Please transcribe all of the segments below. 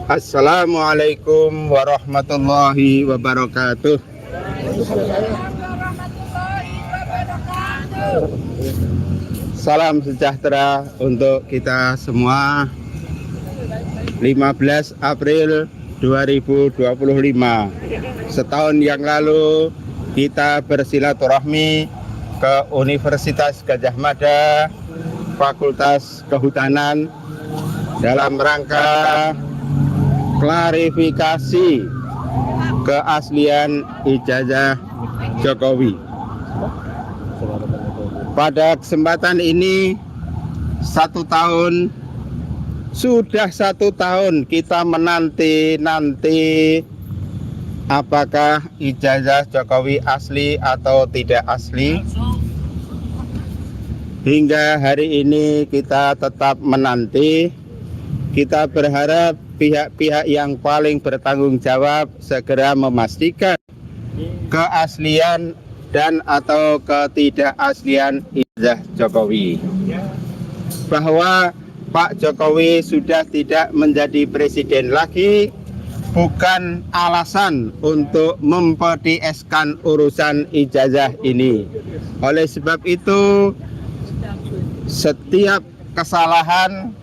Assalamualaikum warahmatullahi wabarakatuh. Salam sejahtera untuk kita semua. 15 April 2025, setahun yang lalu kita bersilaturahmi ke Universitas Gadjah Mada, Fakultas Kehutanan, dalam rangka klarifikasi keaslian ijazah Jokowi. Pada kesempatan ini sudah satu tahun kita menanti apakah ijazah Jokowi asli atau tidak asli. Hingga hari ini kita tetap menanti. Kita berharap pihak-pihak yang paling bertanggung jawab segera memastikan keaslian dan atau ketidakaslian ijazah Jokowi. Bahwa Pak Jokowi sudah tidak menjadi presiden lagi bukan alasan untuk mempertieskan urusan ijazah ini. Oleh sebab itu, setiap kesalahan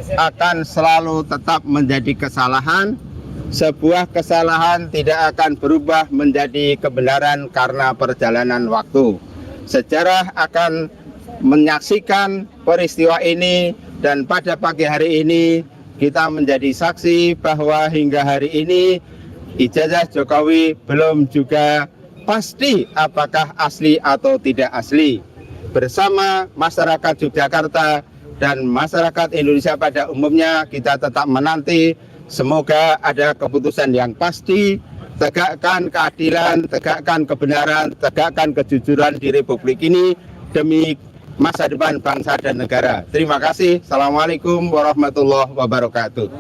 akan selalu tetap menjadi kesalahan. Sebuah kesalahan tidak akan berubah menjadi kebenaran karena perjalanan waktu. Sejarah akan menyaksikan peristiwa ini, dan pada pagi hari ini kita menjadi saksi bahwa hingga hari ini ijazah Jokowi belum juga pasti apakah asli atau tidak asli. Bersama masyarakat Yogyakarta dan masyarakat Indonesia pada umumnya, kita tetap menanti semoga ada keputusan yang pasti. Tegakkan keadilan, tegakkan kebenaran, tegakkan kejujuran di Republik ini demi masa depan bangsa dan negara. Terima kasih. Assalamualaikum warahmatullahi wabarakatuh.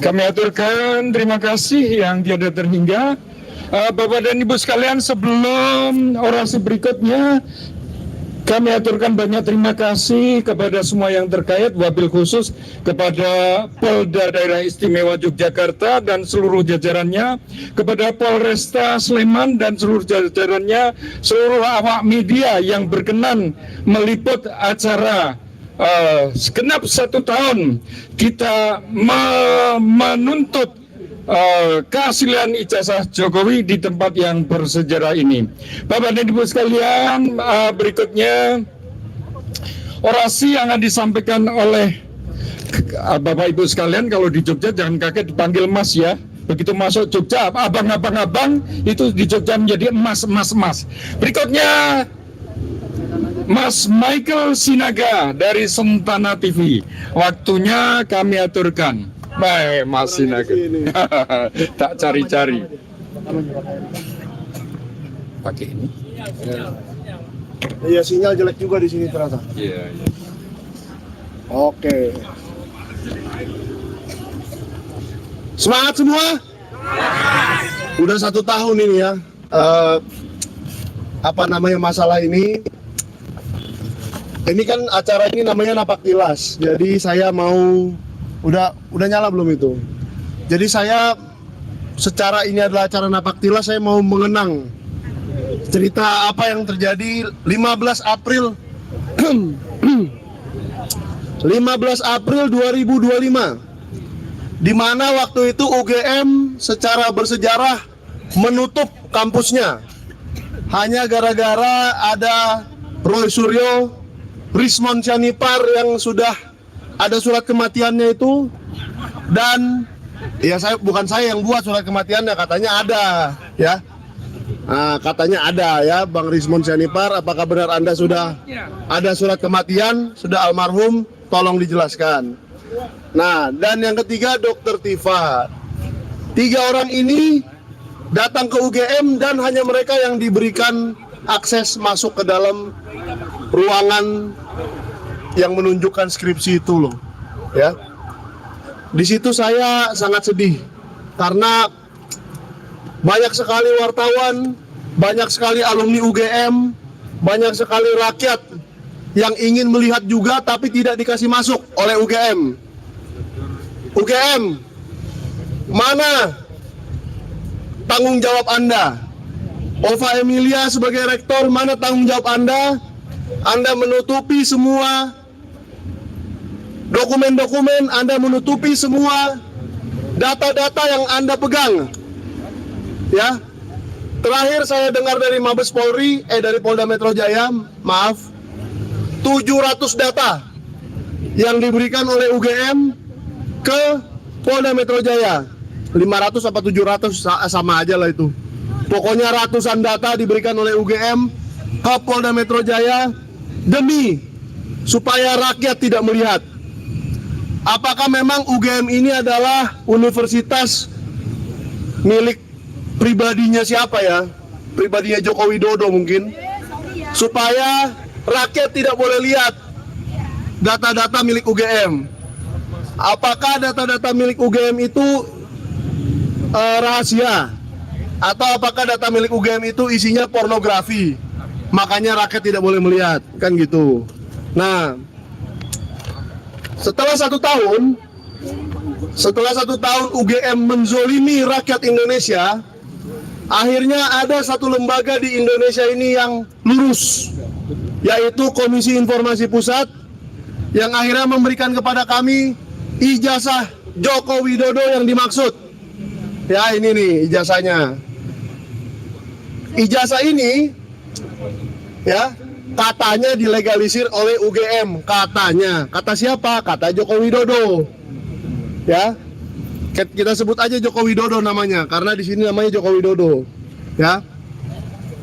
Kami aturkan terima kasih yang tiada terhingga. Bapak dan Ibu sekalian, sebelum orasi berikutnya, kami aturkan banyak terima kasih kepada semua yang terkait, wabil khusus kepada Polda Daerah Istimewa Yogyakarta dan seluruh jajarannya, kepada Polresta Sleman dan seluruh jajarannya, seluruh awak media yang berkenan meliput acara segenap 1 tahun kita menuntut keaslian ijazah Jokowi di tempat yang bersejarah ini. Bapak dan Ibu sekalian, berikutnya orasi yang akan disampaikan oleh Bapak Ibu sekalian. Kalau di Jogja jangan kaget dipanggil Mas ya. Begitu masuk Jogja, abang itu di Jogja menjadi emas. Berikutnya Mas Michael Sinaga dari Sentana TV. Waktunya kami aturkan. Baik, Mas Sinaga. Tak cari-cari. Pakai ini. Iya, sinyal jelek juga di sini ternyata. Iya. Oke. Semangat semua. Udah 1 tahun ini ya. Masalah ini. Ini kan acara ini namanya Napak Tilas. Jadi saya mau udah nyala belum itu? Jadi saya secara ini adalah acara Napak Tilas, saya mau mengenang cerita apa yang terjadi 15 April 15 April 2025, di mana waktu itu UGM secara bersejarah menutup kampusnya hanya gara-gara ada Roy Suryo, Rismon Syanipar yang sudah ada surat kematiannya itu. Dan ya bukan saya yang buat surat kematiannya, katanya ada ya. Nah, katanya ada ya, Bang Rismon Syanipar, apakah benar Anda sudah ada surat kematian, sudah almarhum, tolong dijelaskan. Nah, dan yang ketiga Dr. Tifa. 3 orang ini datang ke UGM dan hanya mereka yang diberikan akses masuk ke dalam ruangan yang menunjukkan skripsi itu loh, ya. Di situ saya sangat sedih karena banyak sekali wartawan banyak sekali alumni UGM, banyak sekali rakyat yang ingin melihat juga tapi tidak dikasih masuk oleh UGM. UGM, mana tanggung jawab Anda? Ova Emilia sebagai rektor, mana tanggung jawab Anda? Anda menutupi semua dokumen-dokumen, Anda menutupi semua data-data yang Anda pegang. Ya. Terakhir saya dengar dari Mabes Polri, dari Polda Metro Jaya, maaf, 700 data yang diberikan oleh UGM ke Polda Metro Jaya. 500 apa 700 sama aja lah itu. Pokoknya ratusan data diberikan oleh UGM ke Polda Metro Jaya demi supaya rakyat tidak melihat. Apakah memang UGM ini adalah universitas milik pribadinya siapa ya? Pribadinya Joko Widodo mungkin. Supaya rakyat tidak boleh lihat data-data milik UGM. Apakah data-data milik UGM itu rahasia? Atau apakah data milik UGM itu isinya pornografi? Makanya rakyat tidak boleh melihat, kan gitu. Nah, setelah satu tahun UGM menzolimi rakyat Indonesia, akhirnya ada satu lembaga di Indonesia ini yang lurus, yaitu Komisi Informasi Pusat, yang akhirnya memberikan kepada kami ijazah Joko Widodo yang dimaksud. Ya, ini nih ijazahnya. Ijazah ini, ya, katanya dilegalisir oleh UGM, katanya. Kata siapa? Kata Joko Widodo. Ya. Kita sebut aja Joko Widodo namanya karena di sini namanya Joko Widodo. Ya.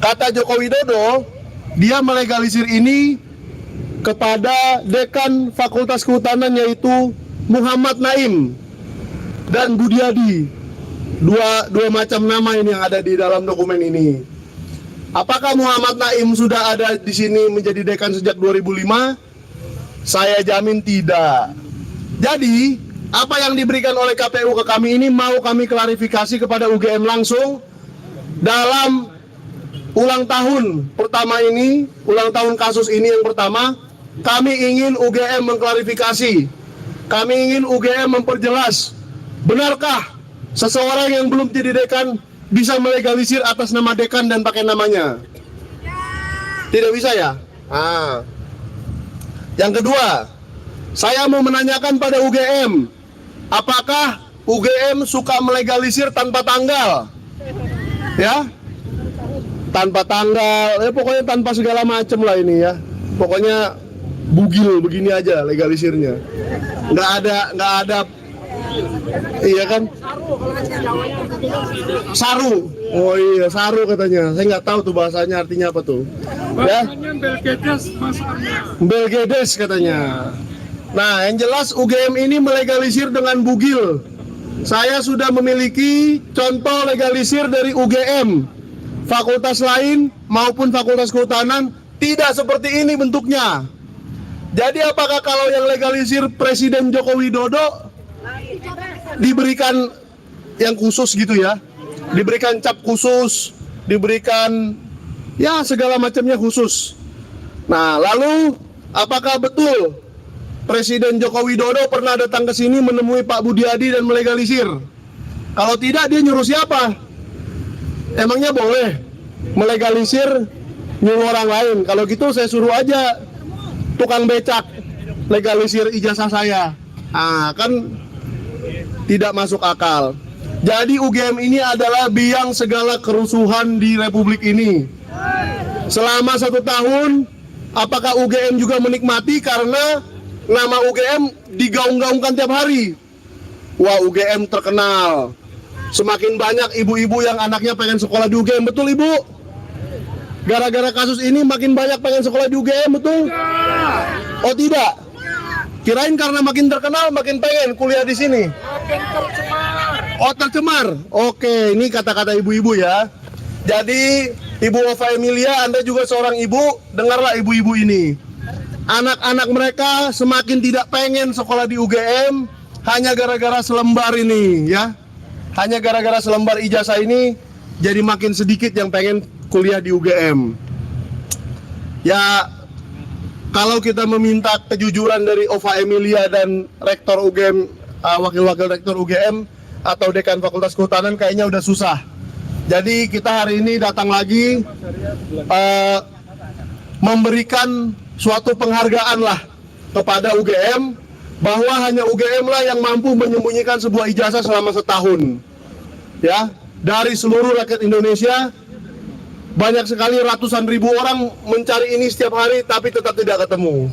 Kata Joko Widodo, dia melegalisir ini kepada Dekan Fakultas Kehutanan yaitu Muhammad Naim dan Budiadi. Dua macam nama ini yang ada di dalam dokumen ini. Apakah Muhammad Naim sudah ada di sini menjadi dekan sejak 2005? Saya jamin tidak. Jadi, apa yang diberikan oleh KPU ke kami ini mau kami klarifikasi kepada UGM langsung dalam ulang tahun pertama ini, ulang tahun kasus ini yang pertama, kami ingin UGM mengklarifikasi. Kami ingin UGM memperjelas, benarkah seseorang yang belum jadi dekan bisa melegalisir atas nama dekan dan pakai namanya? Tidak bisa ya? Yang kedua, saya mau menanyakan pada UGM, apakah UGM suka melegalisir tanpa tanggal? Ya? Tanpa tanggal, ya pokoknya tanpa segala macam lah ini ya. Pokoknya bugil begini aja legalisirnya. Nggak ada iya kan? Saru. Oh iya, saru katanya. Saya nggak tahu tuh bahasanya artinya apa tuh. Ya? Belgedes katanya. Nah, yang jelas UGM ini melegalisir dengan bugil. Saya sudah memiliki contoh legalisir dari UGM. Fakultas lain maupun Fakultas Kehutanan tidak seperti ini bentuknya. Jadi apakah kalau yang legalisir Presiden Joko Widodo diberikan yang khusus gitu ya, diberikan cap khusus, diberikan ya segala macamnya khusus. Nah, lalu apakah betul Presiden Joko Widodo pernah datang ke sini menemui Pak Budiadi dan melegalisir? Kalau tidak, dia nyuruh siapa? Emangnya boleh melegalisir nyuruh orang lain? Kalau gitu saya suruh aja tukang becak legalisir ijazah saya. Kan tidak masuk akal. Jadi UGM ini adalah biang segala kerusuhan di Republik ini. Selama 1 tahun, apakah UGM juga menikmati karena nama UGM digaung-gaungkan tiap hari? Wah, UGM terkenal. Semakin banyak ibu-ibu yang anaknya pengen sekolah di UGM, betul Ibu? Gara-gara kasus ini makin banyak pengen sekolah di UGM, betul? Oh tidak? Kirain karena makin terkenal makin pengen kuliah di sini. Oh tercemar. Oke, ini kata-kata ibu-ibu ya. Jadi Ibu Ova Emilia, Anda juga seorang ibu, dengarlah ibu-ibu ini. Anak-anak mereka semakin tidak pengen sekolah di UGM hanya gara-gara selembar ini ya. Hanya gara-gara selembar ijazah ini jadi makin sedikit yang pengen kuliah di UGM. Ya, kalau kita meminta kejujuran dari Ova Emilia dan Rektor UGM, Wakil-Wakil Rektor UGM atau Dekan Fakultas Kehutanan, kayaknya udah susah. Jadi kita hari ini datang lagi memberikan suatu penghargaan lah kepada UGM, bahwa hanya UGM lah yang mampu menyembunyikan sebuah ijazah selama setahun. Ya, dari seluruh rakyat Indonesia, banyak sekali ratusan ribu orang mencari ini setiap hari tapi tetap tidak ketemu.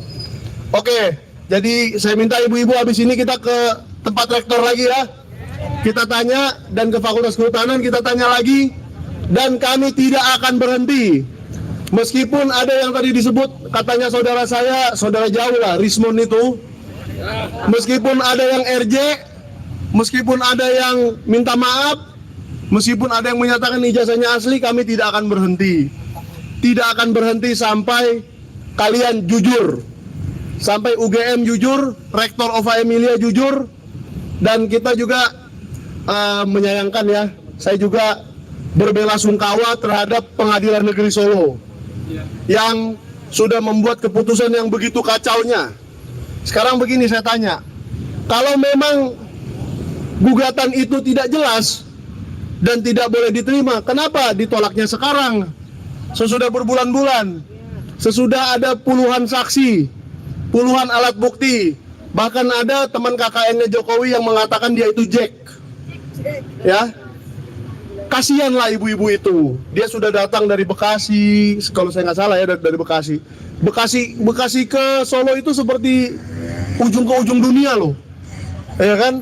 Oke, jadi saya minta ibu-ibu habis ini kita ke tempat rektor lagi ya. Kita tanya, dan ke Fakultas Kehutanan kita tanya lagi, dan kami tidak akan berhenti. Meskipun ada yang tadi disebut, katanya saudara saya, saudara jauh lah, Rismon itu. Meskipun ada yang RJ, meskipun ada yang minta maaf, meskipun ada yang menyatakan ijazahnya asli, kami tidak akan berhenti. Tidak akan berhenti sampai kalian jujur. Sampai UGM jujur, Rektor Ova Emilia jujur, dan kita juga menyayangkan ya, saya juga berbelasungkawa terhadap Pengadilan Negeri Solo yang sudah membuat keputusan yang begitu kacaunya. Sekarang begini saya tanya, kalau memang gugatan itu tidak jelas dan tidak boleh diterima, kenapa ditolaknya sekarang? Sesudah berbulan-bulan, sesudah ada puluhan saksi, puluhan alat bukti, bahkan ada teman KKN-nya Jokowi yang mengatakan dia itu Jack. Ya, kasihanlah ibu-ibu itu. Dia sudah datang dari Bekasi, kalau saya nggak salah ya, dari Bekasi. Bekasi ke Solo itu seperti ujung ke ujung dunia loh, ya kan?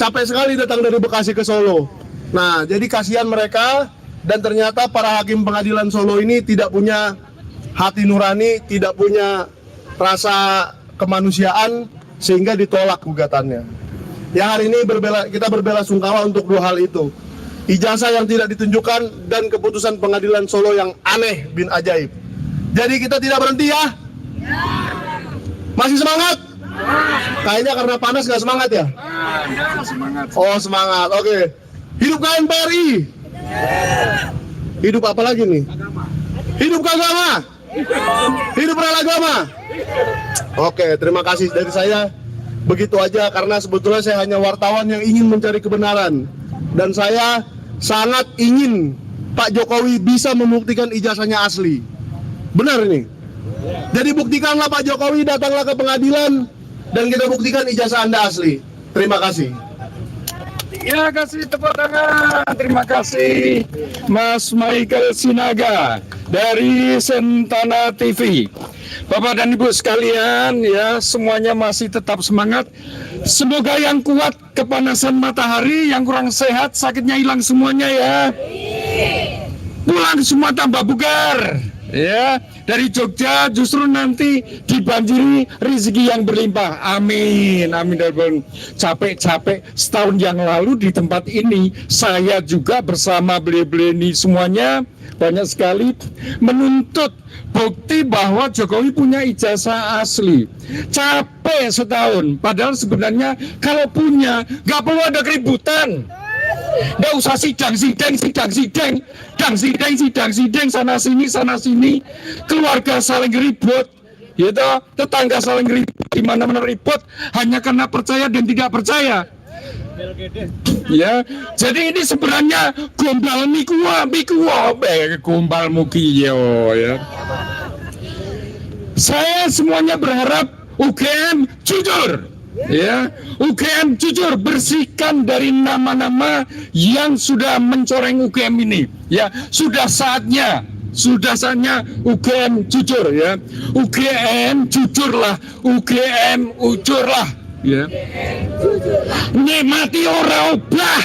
Capek sekali datang dari Bekasi ke Solo. Nah, jadi kasihan mereka, dan ternyata para hakim pengadilan Solo ini tidak punya hati nurani, tidak punya rasa kemanusiaan, sehingga ditolak gugatannya. Yang hari ini kita berbelasungkawa untuk dua hal itu. Ijazah yang tidak ditunjukkan dan keputusan pengadilan Solo yang aneh bin ajaib. Jadi kita tidak berhenti ya? Masih semangat? Kayaknya karena panas nggak semangat ya? Semangat. Oh semangat, oke. Hidup KNPRI. Hidup apa lagi nih? Hidup agama. Hidup rela agama. Oke, terima kasih dari saya. Begitu aja, karena sebetulnya saya hanya wartawan yang ingin mencari kebenaran. Dan saya sangat ingin Pak Jokowi bisa membuktikan ijazahnya asli. Benar ini? Jadi buktikanlah Pak Jokowi, datanglah ke pengadilan, dan kita buktikan ijazah Anda asli. Terima kasih. Ya, kasih tepuk tangan. Terima kasih Mas Michael Sinaga dari Sentana TV. Bapak dan Ibu sekalian, ya semuanya masih tetap semangat. Semoga yang kuat kepanasan matahari, yang kurang sehat sakitnya hilang semuanya ya. Pulang semua tambah bugar. Ya, dari Jogja justru nanti dibanjiri rezeki yang berlimpah. Amin, amin. Dan capek-capek setahun yang lalu di tempat ini, saya juga bersama beliau-beliau ini semuanya banyak sekali menuntut bukti bahwa Jokowi punya ijazah asli. Capek setahun, padahal sebenarnya kalau punya nggak perlu ada keributan. Nggak usah sidang sana sini, keluarga saling ribut, gitu, tetangga saling ribut, di mana-mana ribut hanya karena percaya dan tidak percaya. Ya, jadi ini sebenarnya gombal gombal mukiyo ya. Saya semuanya berharap UGM jujur. Ya, UGM jujur, bersihkan dari nama-nama yang sudah mencoreng UGM ini. Ya, sudah saatnya UGM jujur ya. UGM jujurlah, UGM ujurlah ya. Nikmati ora obah.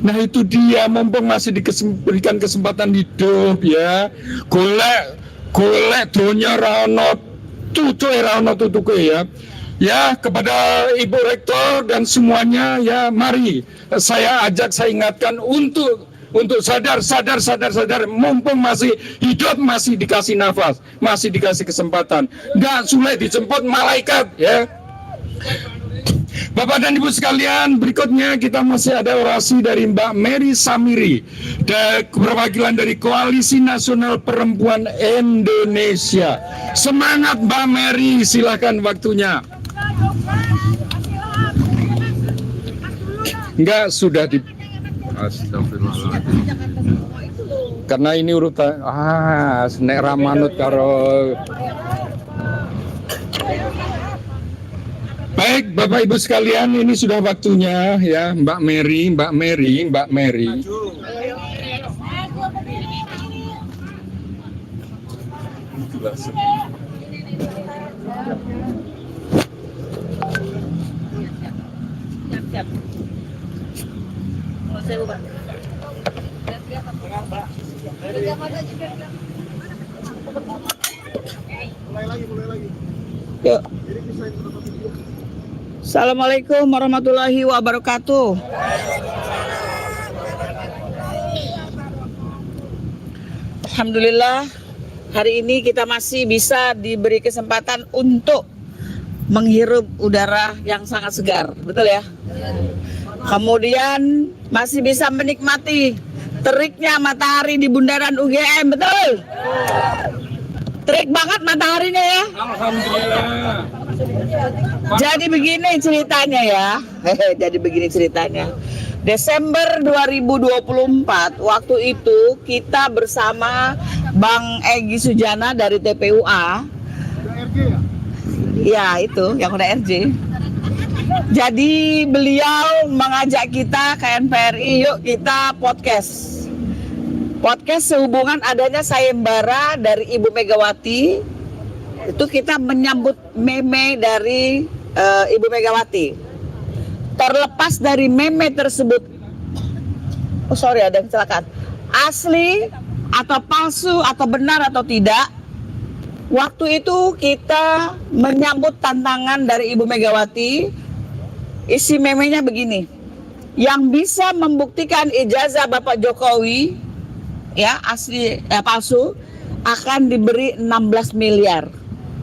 Nah itu dia, mumpung masih diberikan kesempatan hidup ya. Golek donya ra ono tutuke ya. Ya, kepada Ibu Rektor dan semuanya ya, mari saya ajak, saya ingatkan untuk sadar, mumpung masih hidup, masih dikasih nafas, masih dikasih kesempatan. Nggak sulit dijemput malaikat ya. Bapak dan Ibu sekalian, berikutnya kita masih ada orasi dari Mbak Mary Samiri, perwakilan dari Koalisi Nasional Perempuan Indonesia. Semangat Mbak Mary, silakan waktunya. Enggak, sudah di... Karena ini urutan senek ramanut karo. Baik, Bapak Ibu sekalian, ini sudah waktunya ya, Mbak Mary. Yuk. Assalamualaikum warahmatullahi wabarakatuh. Alhamdulillah, hari ini kita masih bisa diberi kesempatan untuk menghirup udara yang sangat segar, betul ya? Kemudian masih bisa menikmati teriknya matahari di bundaran UGM, betul? Terik banget mataharinya ya. Alhamdulillah. Jadi begini ceritanya ya. Jadi begini ceritanya. Desember 2024, waktu itu kita bersama Bang Egy Sujana dari TPUA. Ya, itu yang udah RJ. Jadi beliau mengajak kita KNPRI, yuk kita podcast. Podcast sehubungan adanya sayembara dari Ibu Megawati. Itu kita menyambut meme dari Ibu Megawati. Terlepas dari meme tersebut, oh sorry ada kecelakaan, asli atau palsu atau benar atau tidak, waktu itu kita menyambut tantangan dari Ibu Megawati. Isi memenya begini: yang bisa membuktikan ijazah Bapak Jokowi ya asli palsu akan diberi 16 miliar.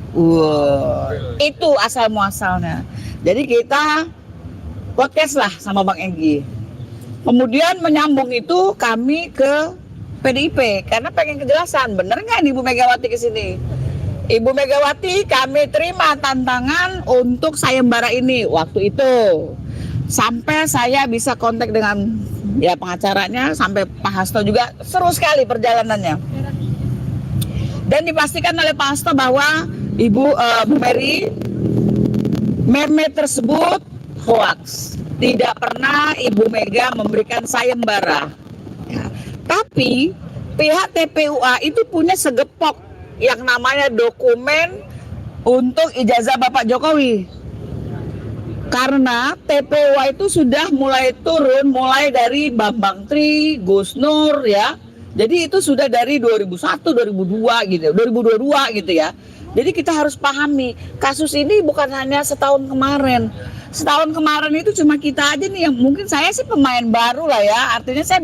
Wow, itu asal muasalnya. Jadi kita podcast lah sama Bang Egy. Kemudian menyambung itu kami ke PDIP karena pengen kejelasan, bener nggak nih Ibu Megawati ke sini? Ibu Megawati, kami terima tantangan untuk sayembara ini waktu itu. Sampai saya bisa kontak dengan ya pengacaranya, sampai Pak Hasto juga, seru sekali perjalanannya. Dan dipastikan oleh Pak Hasto bahwa Bu Mary, meme tersebut hoax. Tidak pernah Ibu Mega memberikan sayembara. Ya. Tapi pihak TPUA itu punya segepok yang namanya dokumen untuk ijazah Bapak Jokowi. Karena TPUA itu sudah mulai turun, mulai dari Bambang Tri, Gus Nur ya. Jadi itu sudah dari 2001, 2002 gitu, 2022 gitu ya. Jadi kita harus pahami, kasus ini bukan hanya setahun kemarin. Setahun kemarin itu cuma kita aja nih yang mungkin, saya sih pemain baru lah ya. Artinya saya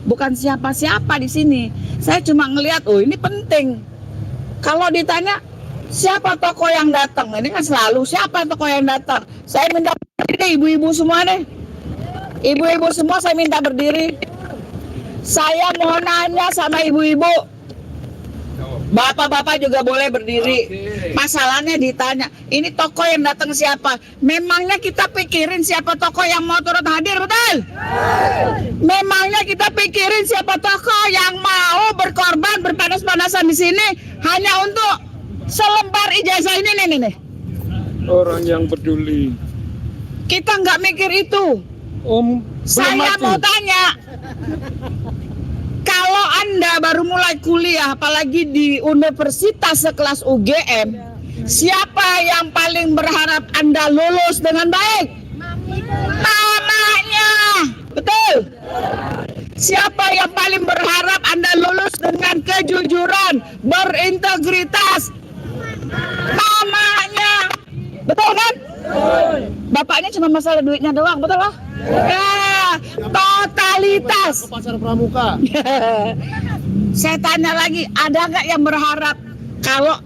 bukan siapa-siapa di sini. Saya cuma ngelihat, oh ini penting. Kalau ditanya siapa tokoh yang datang, ini kan selalu siapa tokoh yang datang. Saya minta berdiri, ibu-ibu semua deh. Ibu-ibu semua saya minta berdiri. Saya mau nanya sama ibu-ibu. Bapak-bapak juga boleh berdiri. Masalahnya ditanya, ini tokoh yang datang siapa? Memangnya kita pikirin siapa tokoh yang mau turut hadir, betul? Memangnya kita pikirin siapa tokoh yang mau berkorban, berpanas-panasan di sini hanya untuk selembar ijazah ini nih. Orang yang peduli. Kita nggak mikir itu. Saya mau tanya, kalau Anda baru mulai kuliah, apalagi di universitas sekelas UGM, siapa yang paling berharap Anda lulus dengan baik? Mamanya, betul. Siapa yang paling berharap Anda lulus dengan kejujuran, berintegritas? Mamanya, betul kan? Bapaknya cuma masalah duitnya doang, betul lah? Ya, totalitas. Pasar Pramuka. Saya tanya lagi, ada nggak yang berharap kalau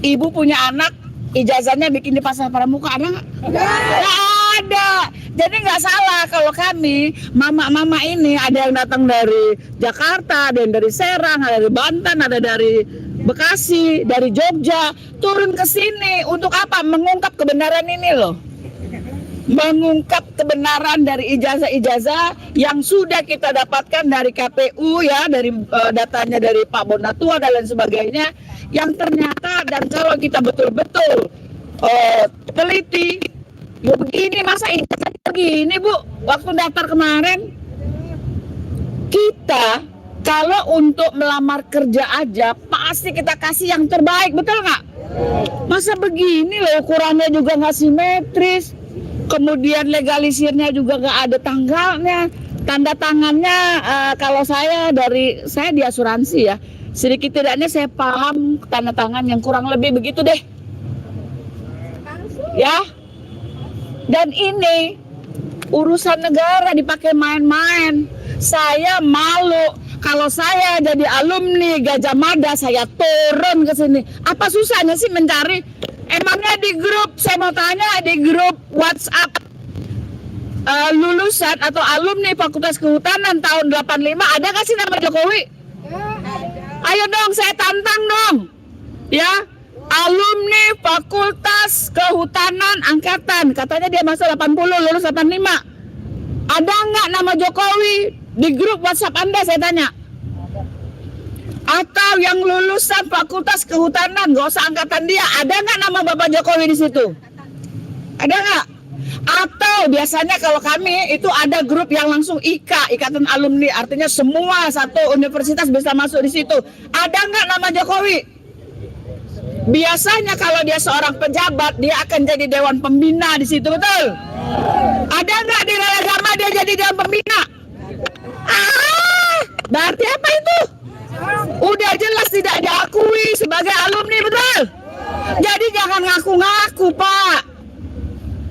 ibu punya anak ijazahnya bikin di Pasar Pramuka, ada nggak? Nggak ada. Jadi nggak salah kalau kami mama-mama ini ada yang datang dari Jakarta, ada yang dari Serang, ada dari Banten, ada dari Bekasi, dari Jogja, turun ke sini untuk apa? Mengungkap kebenaran ini loh. Mengungkap kebenaran dari ijazah-ijazah yang sudah kita dapatkan dari KPU ya, dari datanya dari Pak Bonatua dan lain sebagainya, yang ternyata dan kalau kita betul-betul teliti, ya begini masa ijazah begini Bu, waktu daftar kemarin kita kalau untuk melamar kerja aja pasti kita kasih yang terbaik, betul nggak? Masa begini loh, ukurannya juga nggak simetris, kemudian legalisirnya juga nggak ada tanggalnya, tanda tangannya kalau saya di asuransi ya, sedikit tidaknya saya paham tanda tangan yang kurang lebih begitu deh, ya. Dan ini urusan negara dipakai main-main. Saya malu kalau saya jadi alumni Gajah Mada, saya turun ke sini. Apa susahnya sih mencari? Emangnya di grup, saya mau tanya, di grup WhatsApp lulusan atau alumni Fakultas Kehutanan tahun 85 ada nggak sih nama Jokowi? Ayo dong, saya tantang dong, ya. Alumni Fakultas Kehutanan Angkatan, katanya dia masuk 80, lulus 85. Ada nggak nama Jokowi di grup WhatsApp Anda, saya tanya? Atau yang lulusan Fakultas Kehutanan, gak usah angkatan dia, ada nggak nama Bapak Jokowi di situ? Ada nggak? Atau biasanya kalau kami itu ada grup yang langsung IKA, Ikatan Alumni, artinya semua satu universitas bisa masuk di situ. Ada nggak nama Jokowi? Biasanya kalau dia seorang pejabat, dia akan jadi dewan pembina di situ, betul? Ada nggak di Raya Gama dia jadi dewan pembina? Berarti apa itu? Udah jelas tidak diakui sebagai alumni, betul? Jadi jangan ngaku-ngaku, Pak.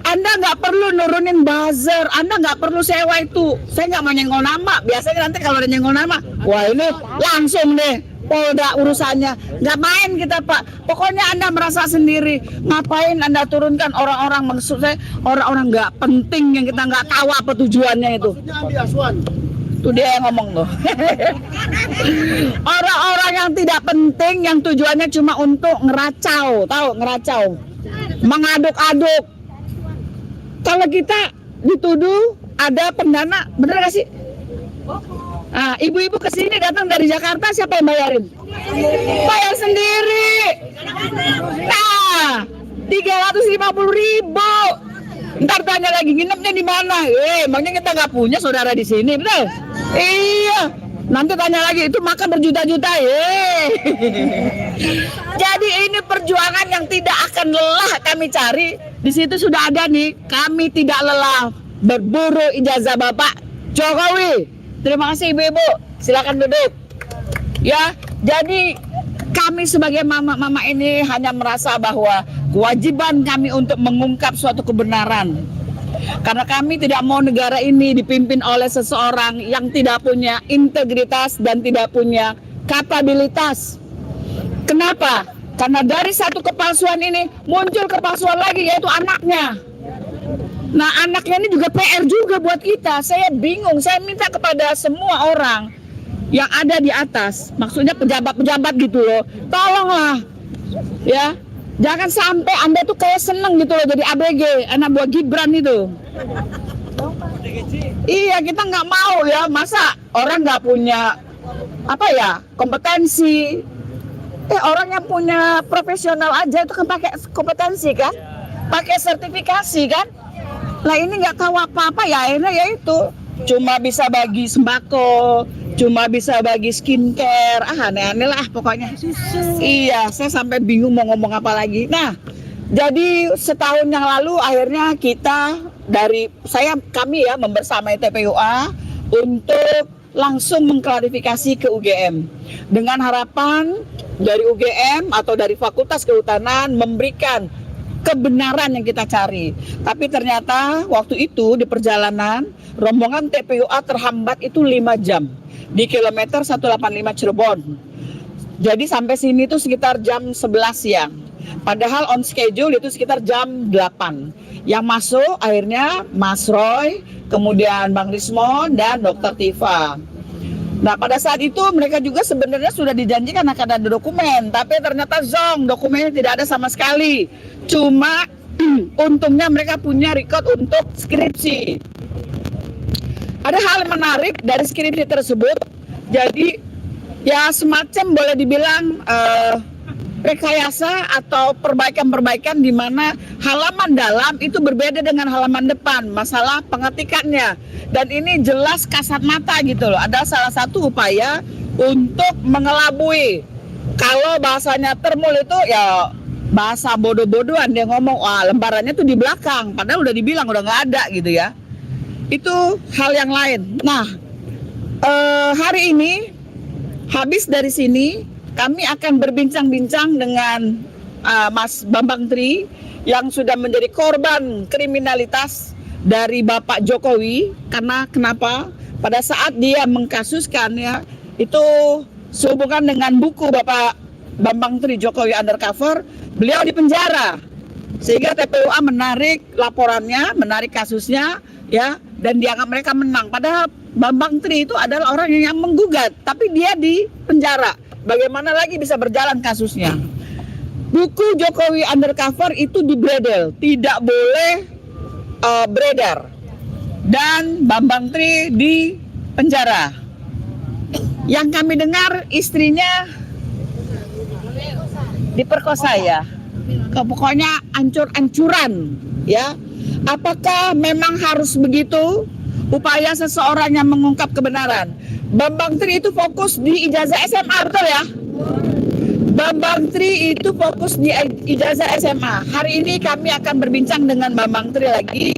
Anda nggak perlu nurunin buzzer, Anda nggak perlu sewa itu. Saya nggak mau nyenggol nama. Biasanya nanti kalau ada nyenggol nama, wah ini langsung deh Polda urusannya. Nggak main kita, Pak. Pokoknya Anda merasa sendiri. Ngapain Anda turunkan orang-orang, maksud saya orang-orang nggak penting yang kita nggak tahu apa tujuannya itu. Itu dia yang ngomong tuh. Orang-orang yang tidak penting yang tujuannya cuma untuk ngeracau, tahu ngeracau, mengaduk-aduk. Kalau kita dituduh ada pendana, bener gak sih? Nah, ibu-ibu kesini datang dari Jakarta, siapa yang bayarin? Bayar sendiri. Nah, 350.000. Ntar tanya lagi nginepnya di mana? Emangnya kita nggak punya saudara di sini, betul? Iya. Nanti tanya lagi itu makan berjuta-juta, Jadi ini perjuangan yang tidak akan lelah kami cari. Di situ sudah ada nih, kami tidak lelah berburu ijazah Bapak Jokowi. Terima kasih ibu-ibu, silakan duduk. Ya, jadi kami sebagai mama-mama ini hanya merasa bahwa kewajiban kami untuk mengungkap suatu kebenaran. Karena kami tidak mau negara ini dipimpin oleh seseorang yang tidak punya integritas dan tidak punya kapabilitas. Kenapa? Karena dari satu kepalsuan ini muncul kepalsuan lagi, yaitu anaknya. Nah, anaknya ini juga PR juga buat kita. Saya bingung, saya minta kepada semua orang yang ada di atas, maksudnya pejabat-pejabat gitu loh, tolonglah ya, jangan sampai Anda tuh kayak seneng gitu loh jadi ABG, anak buah Gibran itu. Iya, kita nggak mau ya, masa orang nggak punya apa ya kompetensi. Orang yang punya profesional aja itu kan pakai kompetensi kan, pakai sertifikasi kan. Lah ini nggak tahu apa-apa ya, akhirnya ya itu cuma bisa bagi sembako, cuma bisa bagi skincare, aneh-aneh lah pokoknya. Iya, saya sampai bingung mau ngomong apa lagi. Nah, jadi setahun yang lalu akhirnya kami ya membersamai TPUA untuk langsung mengklarifikasi ke UGM dengan harapan dari UGM atau dari Fakultas Kehutanan memberikan kebenaran yang kita cari. Tapi ternyata waktu itu di perjalanan rombongan TPUA terhambat itu 5 jam di kilometer 185 Cirebon. Jadi sampai sini itu sekitar jam 11 siang. Padahal on schedule itu sekitar jam 8. Yang masuk akhirnya Mas Roy, kemudian Bang Rismon dan Dr. Tifa. Nah, pada saat itu mereka juga sebenarnya sudah dijanjikan akan ada dokumen, tapi ternyata zong, dokumennya tidak ada sama sekali. Cuma untungnya mereka punya record untuk skripsi. Ada hal yang menarik dari skripsi tersebut. Jadi ya semacam boleh dibilang rekayasa atau perbaikan-perbaikan di mana halaman dalam itu berbeda dengan halaman depan, masalah pengetikannya. Dan ini jelas kasat mata gitu loh. Ada salah satu upaya untuk mengelabui. Kalau bahasanya Termul itu ya bahasa bodoh-bodohan, dia ngomong wah lembarannya tuh di belakang, padahal udah dibilang udah nggak ada gitu ya. Itu hal yang lain. Nah, hari ini habis dari sini kami akan berbincang-bincang dengan Mas Bambang Tri yang sudah menjadi korban kriminalitas dari Bapak Jokowi. Karena kenapa? Pada saat dia mengkasuskan ya, itu sehubungan dengan buku Bapak Bambang Tri Jokowi Undercover, beliau di penjara. Sehingga TPUA menarik laporannya, menarik kasusnya ya, dan dianggap mereka menang. Padahal Bambang Tri itu adalah orang yang menggugat, tapi dia di penjara. Bagaimana lagi bisa berjalan kasusnya? Buku Jokowi Undercover itu dibredel, tidak boleh beredar. Dan Bambang Tri di penjara. Yang kami dengar istrinya diperkosa ya. Pokoknya ancur-ancuran ya. Apakah memang harus begitu upaya seseorang yang mengungkap kebenaran? Bambang Tri itu fokus di ijazah SMA, betul ya? Bambang Tri itu fokus di ijazah SMA. Hari ini kami akan berbincang dengan Bambang Tri lagi.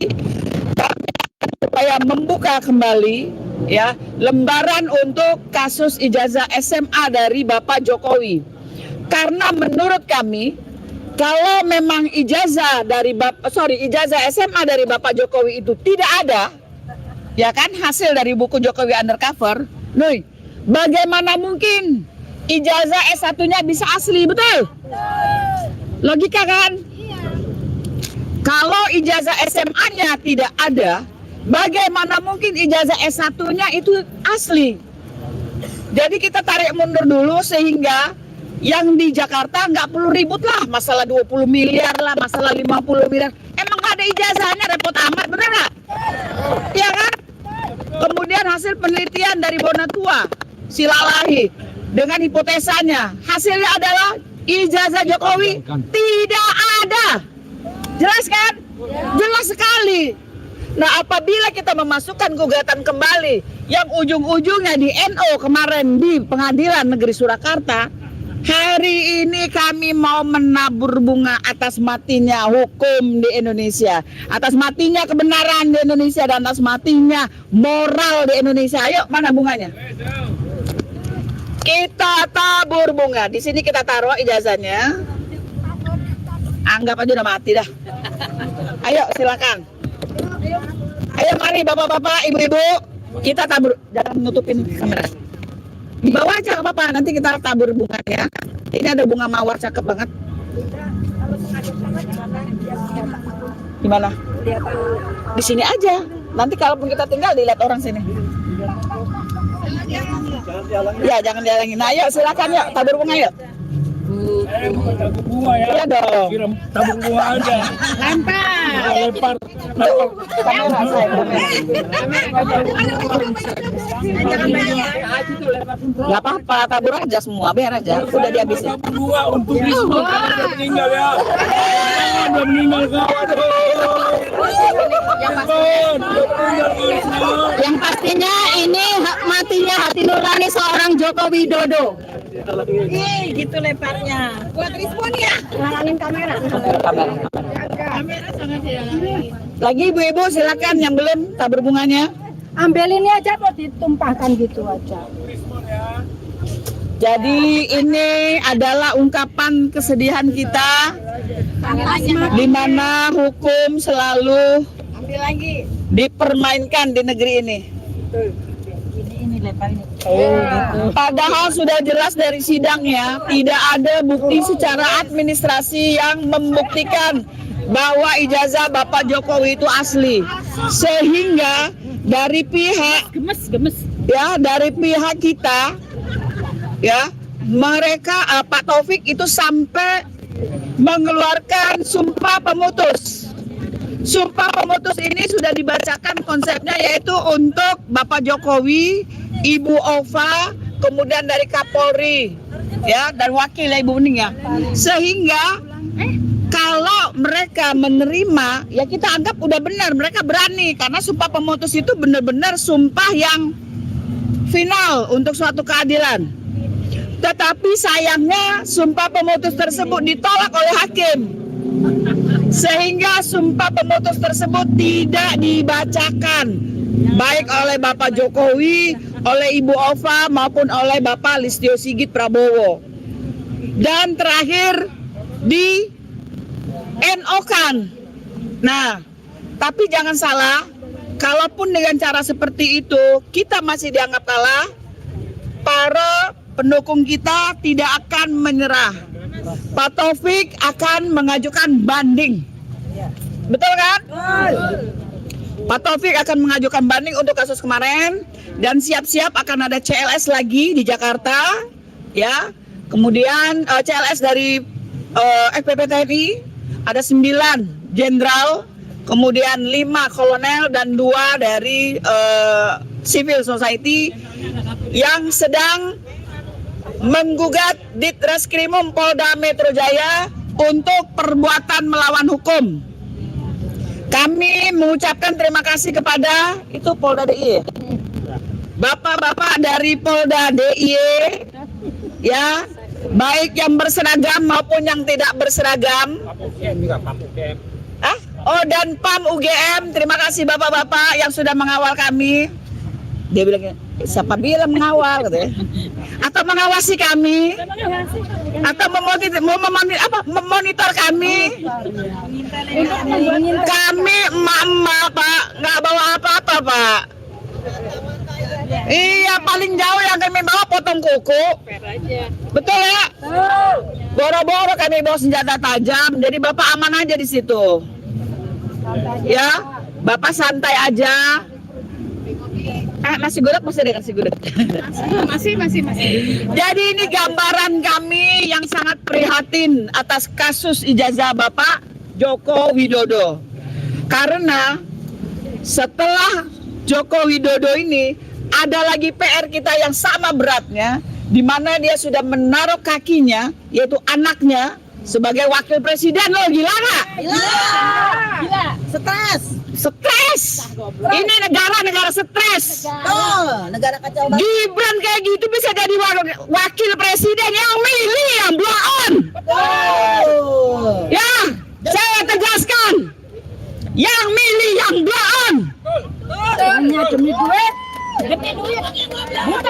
Kami akan supaya membuka kembali ya lembaran untuk kasus ijazah SMA dari Bapak Jokowi. Karena menurut kami kalau memang ijazah SMA dari Bapak Jokowi itu tidak ada, ya kan, hasil dari buku Jokowi Undercover, nih, bagaimana mungkin ijazah S1-nya bisa asli, betul? Logika kan? Kalau ijazah SMA-nya tidak ada, bagaimana mungkin ijazah S1-nya itu asli? Jadi kita tarik mundur dulu sehingga yang di Jakarta nggak perlu ribut lah, masalah 20 miliar lah, masalah 50 miliar. Emang nggak ada ijazahnya, repot amat, bener nggak? Iya kan? Kemudian hasil penelitian dari Bonatua, Silalahi, dengan hipotesanya, hasilnya adalah ijazah Jokowi tidak ada. Jelas kan? Jelas sekali. Nah, apabila kita memasukkan gugatan kembali yang ujung-ujungnya di NO kemarin di Pengadilan Negeri Surakarta, hari ini kami mau menabur bunga atas matinya hukum di Indonesia, atas matinya kebenaran di Indonesia, dan atas matinya moral di Indonesia. Ayo, mana bunganya? Kita tabur bunga. Di sini kita taruh ijazahnya. Anggap aja udah mati dah. Ayo, silakan. Ayo, mari bapak-bapak, ibu-ibu, kita tabur. Jangan nutupin kamera. Di bawah aja nggak apa-apa, nanti kita tabur bunga ya. Ini ada bunga mawar cakep banget. Di mana? Di sini aja. Nanti kalaupun kita tinggal dilihat orang sini. Ya, jangan dihalangin. Nah, yuk silakan yuk, tabur bunga yuk. Tabur bunga ya. Iya dong. Kirim tabur bunga aja. Lempar. Lempar. Kamera saya. Gak apa-apa, tabur aja semua, biar aja. Udah dihabisin. Tabur bunga untuk Rismon karena dia meninggal ya. Udah meninggal kawan. Yang pastinya ini matinya hati nurani seorang Joko Widodo. Ih, gitu lemparnya. Buat Rismon ya. Ngalangin kamera. Lagi ibu-ibu silakan yang belum tabur bunganya. Ambil ini aja mau ditumpahkan gitu aja. Jadi ini adalah ungkapan kesedihan kita di mana hukum selalu dipermainkan di negeri ini. Padahal sudah jelas dari sidangnya tidak ada bukti secara administrasi yang membuktikan bahwa ijazah Bapak Jokowi itu asli. Sehingga dari pihak dari pihak kita ya, mereka Pak Taufik itu sampai mengeluarkan sumpah pemutus. Sumpah pemutus ini sudah dibacakan, konsepnya yaitu untuk Bapak Jokowi, Ibu Ova, kemudian dari Kapolri ya, dan wakil Ibu Bening ya. Sehingga kalau mereka menerima ya kita anggap udah benar, mereka berani, karena sumpah pemutus itu benar-benar sumpah yang final untuk suatu keadilan. Tetapi sayangnya sumpah pemutus tersebut ditolak oleh hakim, sehingga sumpah pemutus tersebut tidak dibacakan baik oleh Bapak Jokowi, oleh Ibu Ova maupun oleh Bapak Listio Sigit Prabowo. Dan terakhir di NO-kan. Nah, tapi jangan salah, kalaupun dengan cara seperti itu kita masih dianggap kalah, para pendukung kita tidak akan menyerah. Pak Taufik akan mengajukan banding. Betul kan? Pak Taufik akan mengajukan banding untuk kasus kemarin, dan siap-siap akan ada CLS lagi di Jakarta ya. Kemudian CLS dari FPP TNI ada 9 jenderal, kemudian 5 kolonel dan 2 dari civil society yang sedang menggugat Ditreskrimum Polda Metro Jaya untuk perbuatan melawan hukum. Kami mengucapkan terima kasih kepada itu Polda DIY, bapak-bapak dari Polda DIY ya, baik yang berseragam maupun yang tidak berseragam. Oh, dan PAM UGM, terima kasih bapak-bapak yang sudah mengawal kami. Dia bilang, siapa bilang mengawal katanya? Atau mengawasi kami? Atau memonitor kami? Kami emak-emak Pak, nggak bawa apa-apa Pak. Iya, paling jauh yang kami bawa potong kuku. Betul ya? Boro-boro kami bawa senjata tajam, jadi Bapak aman aja di situ. Ya, Bapak santai aja. Nasi gudeg masih ada nasi gudeg. Masih. Jadi ini gambaran kami yang sangat prihatin atas kasus ijazah Bapak Joko Widodo. Karena setelah Joko Widodo ini ada lagi PR kita yang sama beratnya, di mana dia sudah menaruh kakinya, yaitu anaknya, sebagai wakil presiden. Loh, gila nggak? Gila. Stres. Ini negara stres. Negara kacau banget. Gibran kayak gitu bisa jadi wakil presiden, yang milih yang blow on. Ya, saya tegaskan, yang milih yang blow on. Hanya demi duit.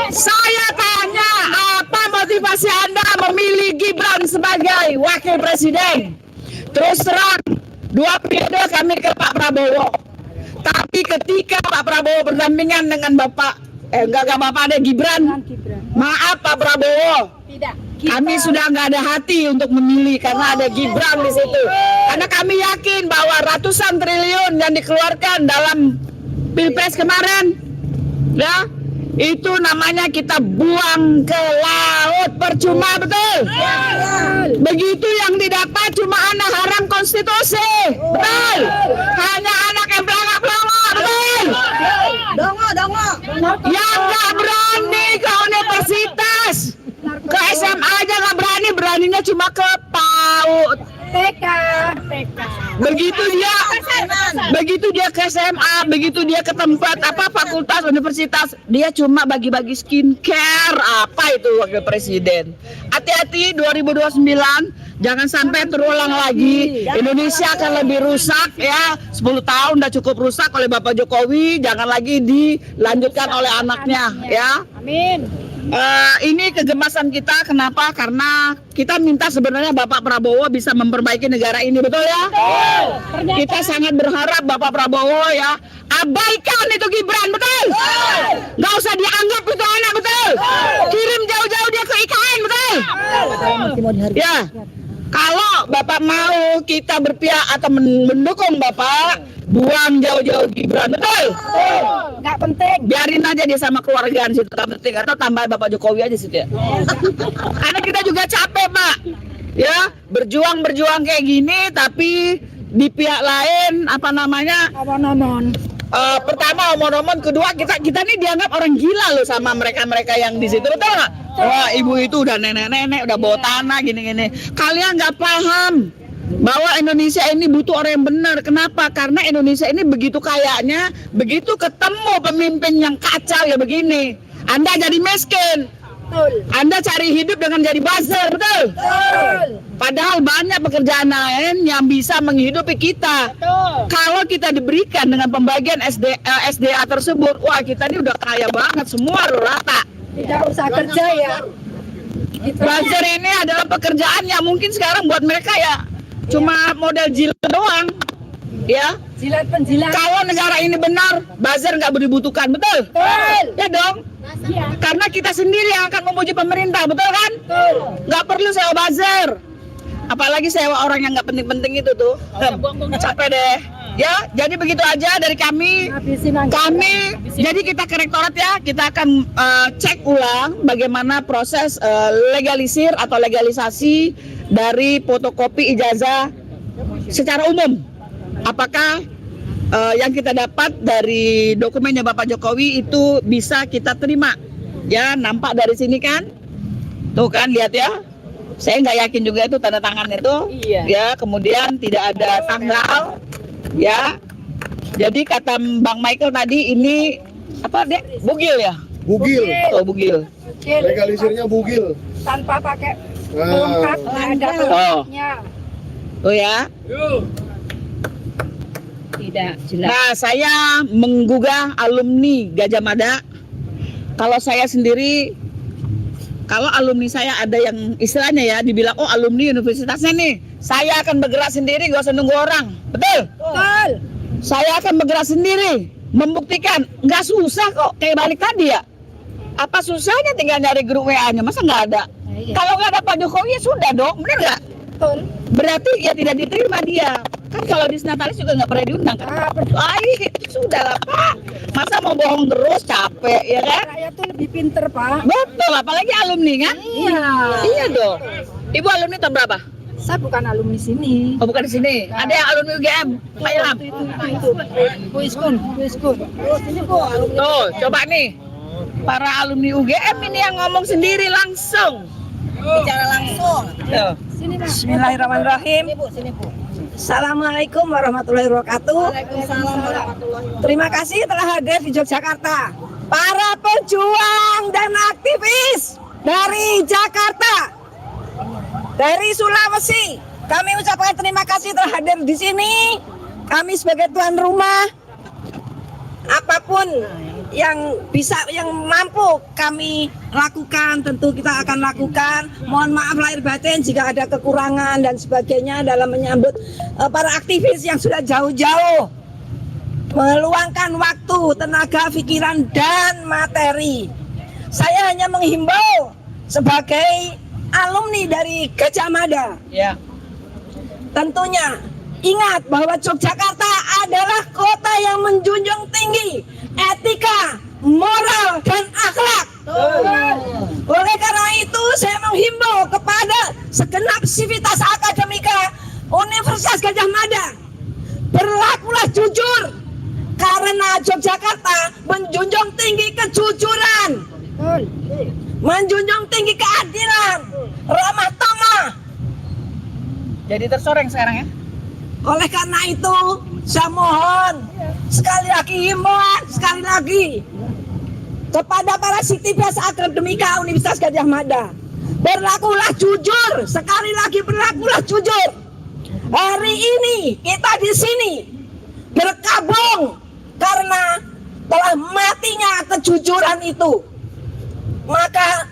Saya tanya, apa motivasi Anda memilih Gibran sebagai wakil presiden? Terus terang, 2 periode kami ke Pak Prabowo. Tapi ketika Pak Prabowo berdampingan dengan Bapak, enggak Bapak ada Gibran. Maaf Pak Prabowo. Kami sudah nggak ada hati untuk memilih karena ada Gibran di situ. Karena kami yakin bahwa ratusan triliun yang dikeluarkan dalam Pilpres kemarin, ya, itu namanya kita buang ke laut percuma, betul? Begitu yang didapat cuma anak haram konstitusi, betul? Hanya anak yang pelangak-pelangak, betul? Dongo. Yang nggak berani ke universitas, ke SMA aja nggak berani, beraninya cuma ke PAUD. TK. Begitu dia ke SMA, begitu dia ke tempat fakultas, universitas, dia cuma bagi-bagi skincare. Apa itu wakil presiden? Hati-hati 2029, jangan sampai terulang lagi. Indonesia akan lebih rusak ya. 10 tahun udah cukup rusak oleh Bapak Jokowi, jangan lagi dilanjutkan oleh anaknya ya. Amin. Ini kegemasan kita, kenapa? Karena kita minta sebenarnya Bapak Prabowo bisa memperbaiki negara ini, betul ya? Kita sangat berharap Bapak Prabowo ya, abaikan itu Gibran, betul? Nggak usah dianggap itu anak, betul? Kirim jauh-jauh dia ke IKN, betul? Ya, kalau Bapak mau kita berpihak atau mendukung Bapak, buang jauh-jauh Gibran, betul? Nggak penting. Biarin aja dia sama keluarga di situ, nggak penting. Atau tambah Bapak Jokowi aja situ ya. Karena kita juga capek Pak, ya berjuang kayak gini, tapi di pihak lain apa namanya? Pertama omon-omon, kedua kita nih dianggap orang gila loh sama mereka yang di situ, betul nggak? Wah ibu itu udah nenek-nenek, udah bawa tanah gini-gini. Kalian nggak paham bahwa Indonesia ini butuh orang yang benar. Kenapa? Karena Indonesia ini begitu kayanya, begitu ketemu pemimpin yang kacau ya begini, Anda jadi miskin. Anda cari hidup dengan jadi buzzer, betul? Padahal banyak pekerjaan lain yang bisa menghidupi kita. Kalau kita diberikan dengan pembagian SDA tersebut, wah kita ini udah kaya banget, semua rata. Tidak usah kerja ya. Buzzer ini adalah pekerjaan yang mungkin sekarang buat mereka ya cuma model jilat doang, ya. Jilat penjilat. Kalau negara ini benar, buzzer nggak dibutuhkan, betul? Ya dong. Karena kita sendiri yang akan memuji pemerintah, betul kan? Nggak perlu sewa buzzer. Apalagi sewa orang yang nggak penting-penting itu tuh. Capek deh. Ya, jadi begitu aja dari kami. Jadi kita ke rektorat ya, kita akan cek ulang bagaimana proses legalisir atau legalisasi dari fotokopi ijazah secara umum. Apakah yang kita dapat dari dokumennya Bapak Jokowi itu bisa kita terima? Ya, nampak dari sini kan? Tuh kan, lihat ya. Saya nggak yakin juga itu tanda tangan itu. Iya. Ya, kemudian tidak ada tanggal. Ya, jadi kata Bang Michael tadi ini apa dek? Bugil ya? Bugil. Oh bugil. Legalisirnya bugil. Tanpa pakai pelengkap, nggak ada pelengkapnya. Oh ya. Tidak jelas. Nah, saya menggugah alumni Gajah Mada. Kalau saya sendiri, kalau alumni saya ada yang istilahnya ya dibilang oh alumni universitasnya nih, saya akan bergerak sendiri, gak usah nunggu orang, betul? Betul. Saya akan bergerak sendiri, membuktikan nggak susah kok kayak balik tadi ya. Apa susahnya tinggal nyari grup WA-nya, masa nggak ada? Iya. Kalau nggak ada Pak Jokowi ya sudah dong, bener nggak? Betul. Berarti ya tidak diterima dia. Kan kalau di Senatalis juga nggak pernah diundang kan? Sudah lah Pak. Masa mau bohong terus capek ya kan? Rakyat tuh lebih pinter Pak. Betul, apalagi alumni kan? Iya. Iya dong. Ibu alumni tahun berapa? Saya bukan alumni sini. Oh bukan di sini. Ada yang alumni UGM. Pak Ilham. Itu. Puiskun. Sini Bu, alumni. Tuh, coba nih. Para alumni UGM ini yang ngomong sendiri langsung. Bicara langsung. Tuh. Sini Mas. Bismillahirrahmanirrahim. Sini Bu. Assalamualaikum warahmatullahi wabarakatuh. Terima kasih telah hadir di Yogyakarta. Para pejuang dan aktivis dari Jakarta, dari Sulawesi, kami ucapkan terima kasih telah hadir di sini. Kami sebagai tuan rumah, apapun yang bisa, yang mampu kami lakukan, tentu kita akan lakukan. Mohon maaf lahir batin jika ada kekurangan dan sebagainya dalam menyambut para aktivis yang sudah jauh-jauh meluangkan waktu, tenaga, pikiran, dan materi. Saya hanya menghimbau sebagai alumni dari Gajah Mada. Ya. Tentunya ingat bahwa Yogyakarta adalah kota yang menjunjung tinggi etika, moral, dan akhlak. Oleh karena itu saya menghimbau kepada segenap sivitas akademika Universitas Gajah Mada, berlakulah jujur karena Yogyakarta menjunjung tinggi kejujuran, menjunjung tinggi keadilan, ramah tamah. Jadi tersoreng sekarang ya. Oleh karena itu, saya mohon sekali lagi himbauan sekali lagi kepada para sivitas akademika Universitas Gajah Mada, berlakulah jujur, sekali lagi berlakulah jujur. Hari ini kita di sini berkabung karena telah matinya kejujuran itu. Maka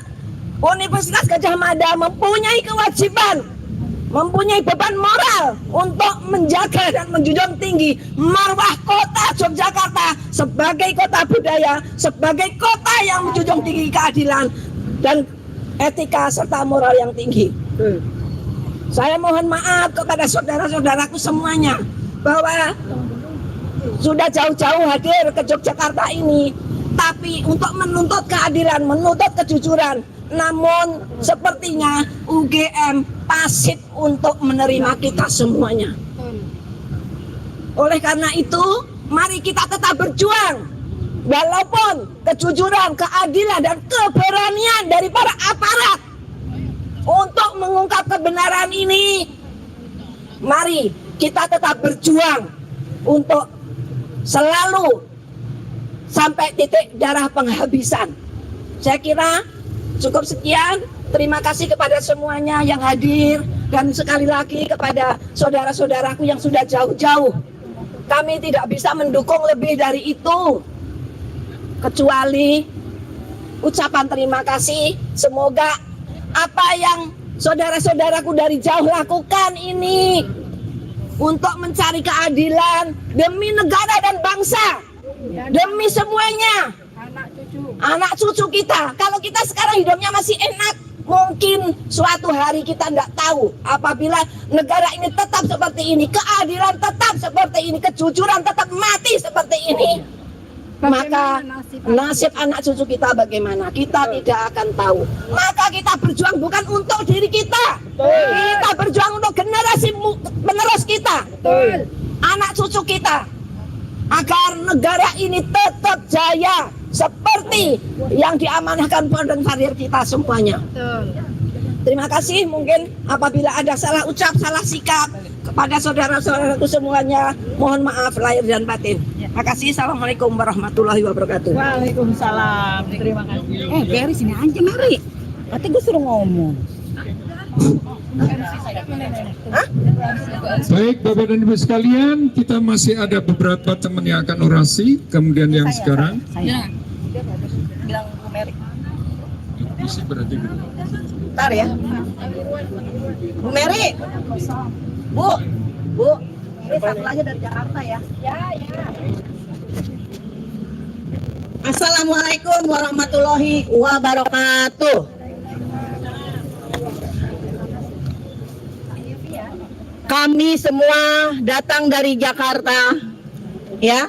Universitas Gajah Mada mempunyai kewajiban, mempunyai beban moral untuk menjaga dan menjunjung tinggi marwah kota Yogyakarta sebagai kota budaya, sebagai kota yang menjunjung tinggi keadilan dan etika serta moral yang tinggi. Saya mohon maaf kepada saudara-saudaraku semuanya bahwa sudah jauh-jauh hadir ke Yogyakarta ini, tapi untuk menuntut keadilan, menuntut kejujuran. Namun sepertinya UGM pasif untuk menerima kita semuanya. Oleh karena itu, mari kita tetap berjuang. Walaupun kejujuran, keadilan, dan keberanian dari para aparat untuk mengungkap kebenaran ini, mari kita tetap berjuang untuk selalu sampai titik darah penghabisan. Saya kira cukup sekian. Terima kasih kepada semuanya yang hadir, dan sekali lagi kepada saudara-saudaraku yang sudah jauh-jauh. Kami tidak bisa mendukung lebih dari itu, kecuali ucapan terima kasih. Semoga apa yang saudara-saudaraku dari jauh lakukan ini untuk mencari keadilan demi negara dan bangsa, demi semuanya, anak cucu kita. Kalau kita sekarang hidupnya masih enak, mungkin suatu hari kita tidak tahu apabila negara ini tetap seperti ini, keadilan tetap seperti ini, kejujuran tetap mati seperti ini, maka nasib anak cucu kita bagaimana, kita tidak akan tahu. Maka kita berjuang bukan untuk diri kita, kita berjuang untuk generasi penerus kita, anak cucu kita, agar negara ini tetap jaya seperti yang diamanahkan Pondok Karir kita semuanya. Terima kasih. Mungkin apabila ada salah ucap, salah sikap kepada saudara-saudaraku semuanya, mohon maaf lahir dan batin. Terima kasih. Assalamualaikum warahmatullahi wabarakatuh. Waalaikumsalam. Terima kasih. Beri sini aja, mari. Nanti gue suruh ngomong. Baik Bapak dan Ibu sekalian, kita masih ada beberapa teman yang akan orasi, kemudian yang sekarang. Bilang Bu Mary. Isi berarti gitu. Bentar ya. Bu Mary. Bu. Ini satu lagi dari Jakarta ya. Ya. Assalamualaikum warahmatullahi wabarakatuh. Kami semua datang dari Jakarta, ya.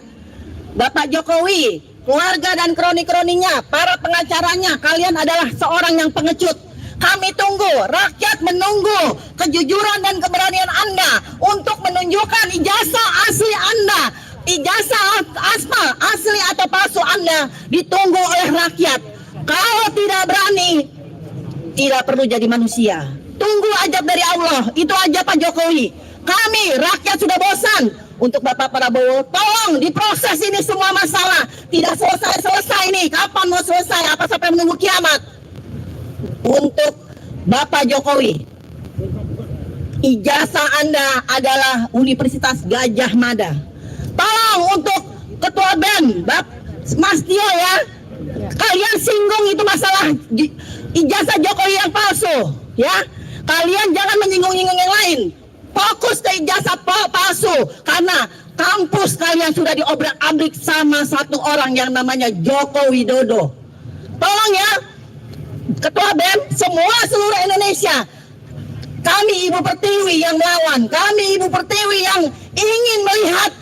Bapak Jokowi, keluarga dan kroni-kroninya, para pengacaranya, kalian adalah seorang yang pengecut. Kami tunggu, rakyat menunggu kejujuran dan keberanian Anda untuk menunjukkan ijazah asli Anda, ijazah aspal asli atau palsu Anda ditunggu oleh rakyat. Kalau tidak berani, tidak perlu jadi manusia. Tunggu ajab dari Allah, itu aja Pak Jokowi. Kami rakyat sudah bosan. Untuk Bapak Prabowo, tolong diproses ini semua masalah. Tidak selesai ini. Kapan mau selesai? Apa sampai menunggu kiamat? Untuk Bapak Jokowi, ijazah Anda adalah Universitas Gajah Mada. Tolong untuk Ketua BEM, Mas Tio ya, kalian singgung itu masalah ijazah Jokowi yang palsu, ya. Kalian jangan menyinggung-nyinggung yang lain. Fokus ke ijazah palsu, karena kampus kalian sudah diobrak-abrik sama satu orang yang namanya Joko Widodo. Tolong ya, Ketua BEM, semua seluruh Indonesia. Kami Ibu Pertiwi yang melawan, kami Ibu Pertiwi yang ingin melihat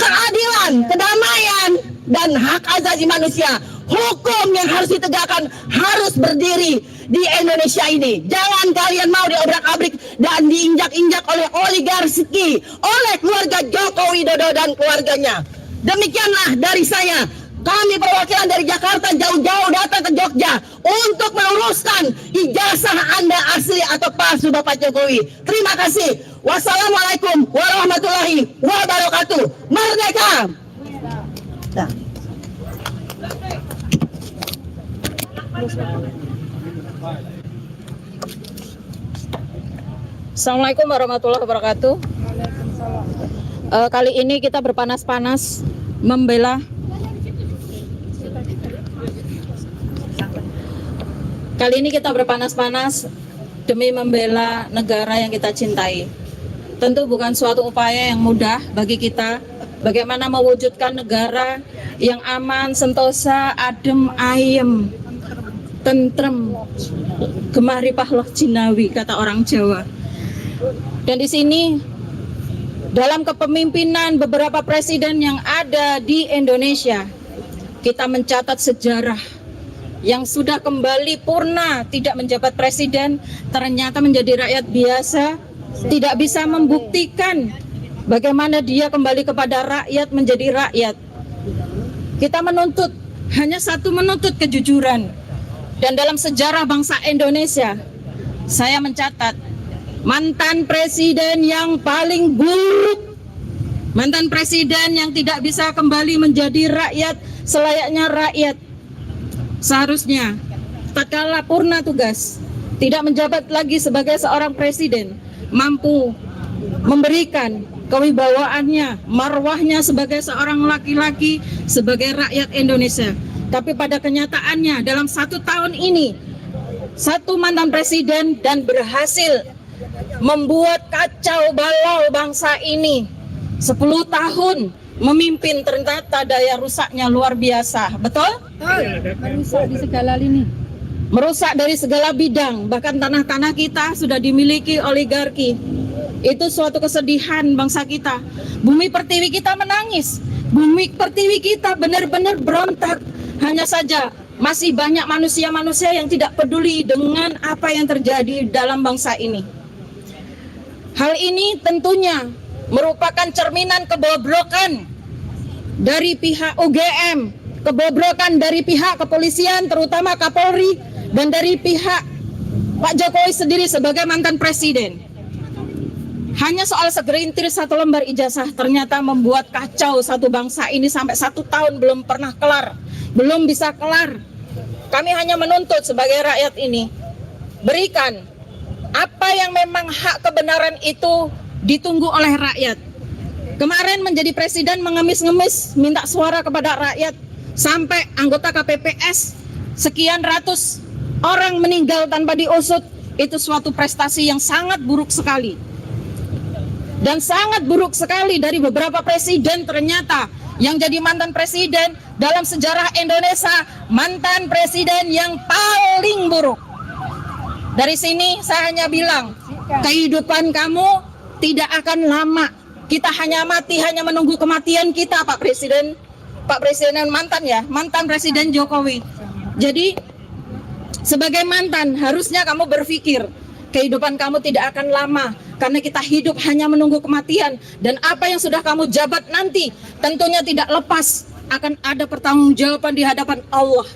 keadilan, kedamaian, dan hak asasi manusia. Hukum yang harus ditegakkan harus berdiri di Indonesia ini. Jangan kalian mau diobrak-abrik dan diinjak-injak oleh oligarki, oleh keluarga Joko Widodo dan keluarganya. Demikianlah dari saya. Kami perwakilan dari Jakarta jauh-jauh datang ke Jogja untuk meluruskan ijazah Anda asli atau palsu Bapak Jokowi. Terima kasih. Wassalamualaikum warahmatullahi wabarakatuh. Merdeka. Nah. Assalamualaikum warahmatullahi wabarakatuh. Kali ini kita berpanas-panas membela demi membela negara yang kita cintai. Tentu bukan suatu upaya yang mudah bagi kita. Bagaimana mewujudkan negara yang aman, sentosa, adem, ayem, tentrem, gemah ripah loh Cinawi, kata orang Jawa. Dan di sini dalam kepemimpinan beberapa presiden yang ada di Indonesia, kita mencatat sejarah yang sudah kembali purna tidak menjabat presiden, ternyata menjadi rakyat biasa, tidak bisa membuktikan bagaimana dia kembali kepada rakyat, menjadi rakyat. Kita menuntut, hanya satu, menuntut kejujuran. Dan dalam sejarah bangsa Indonesia, saya mencatat mantan presiden yang paling buruk, mantan presiden yang tidak bisa kembali menjadi rakyat selayaknya rakyat. Seharusnya tatkala purna tugas, tidak menjabat lagi sebagai seorang presiden, mampu memberikan kewibawaannya, marwahnya sebagai seorang laki-laki, sebagai rakyat Indonesia. Tapi pada kenyataannya dalam 1 tahun ini, satu mantan presiden dan berhasil membuat kacau balau bangsa ini. 10 tahun memimpin, ternyata daya rusaknya luar biasa. Betul? Merusak di segala lini. Merusak dari segala bidang, bahkan tanah-tanah kita sudah dimiliki oligarki. Itu suatu kesedihan bangsa kita. Bumi pertiwi kita menangis, bumi pertiwi kita benar-benar berontak. Hanya saja masih banyak manusia-manusia yang tidak peduli dengan apa yang terjadi dalam bangsa ini. Hal ini tentunya merupakan cerminan kebobrokan dari pihak UGM, kebobrokan dari pihak kepolisian, terutama Kapolri, dan dari pihak Pak Jokowi sendiri sebagai mantan presiden. Hanya soal segerintir 1 lembar ijazah ternyata membuat kacau satu bangsa ini sampai 1 tahun belum pernah kelar, belum bisa kelar. Kami hanya menuntut sebagai rakyat ini, berikan apa yang memang hak kebenaran itu ditunggu oleh rakyat. Kemarin menjadi presiden mengemis-ngemis minta suara kepada rakyat, sampai anggota KPPS sekian ratus orang meninggal tanpa diusut. Itu suatu prestasi yang sangat buruk sekali. Dan sangat buruk sekali dari beberapa presiden, ternyata yang jadi mantan presiden dalam sejarah Indonesia, mantan presiden yang paling buruk. Dari sini saya hanya bilang, kehidupan kamu tidak akan lama. Kita hanya mati, hanya menunggu kematian kita, Pak Presiden. Pak Presiden mantan ya, mantan Presiden Jokowi. Jadi sebagai mantan harusnya kamu berpikir kehidupan kamu tidak akan lama, karena kita hidup hanya menunggu kematian. Dan apa yang sudah kamu jabat nanti tentunya tidak lepas, akan ada pertanggungjawaban di hadapan Allah.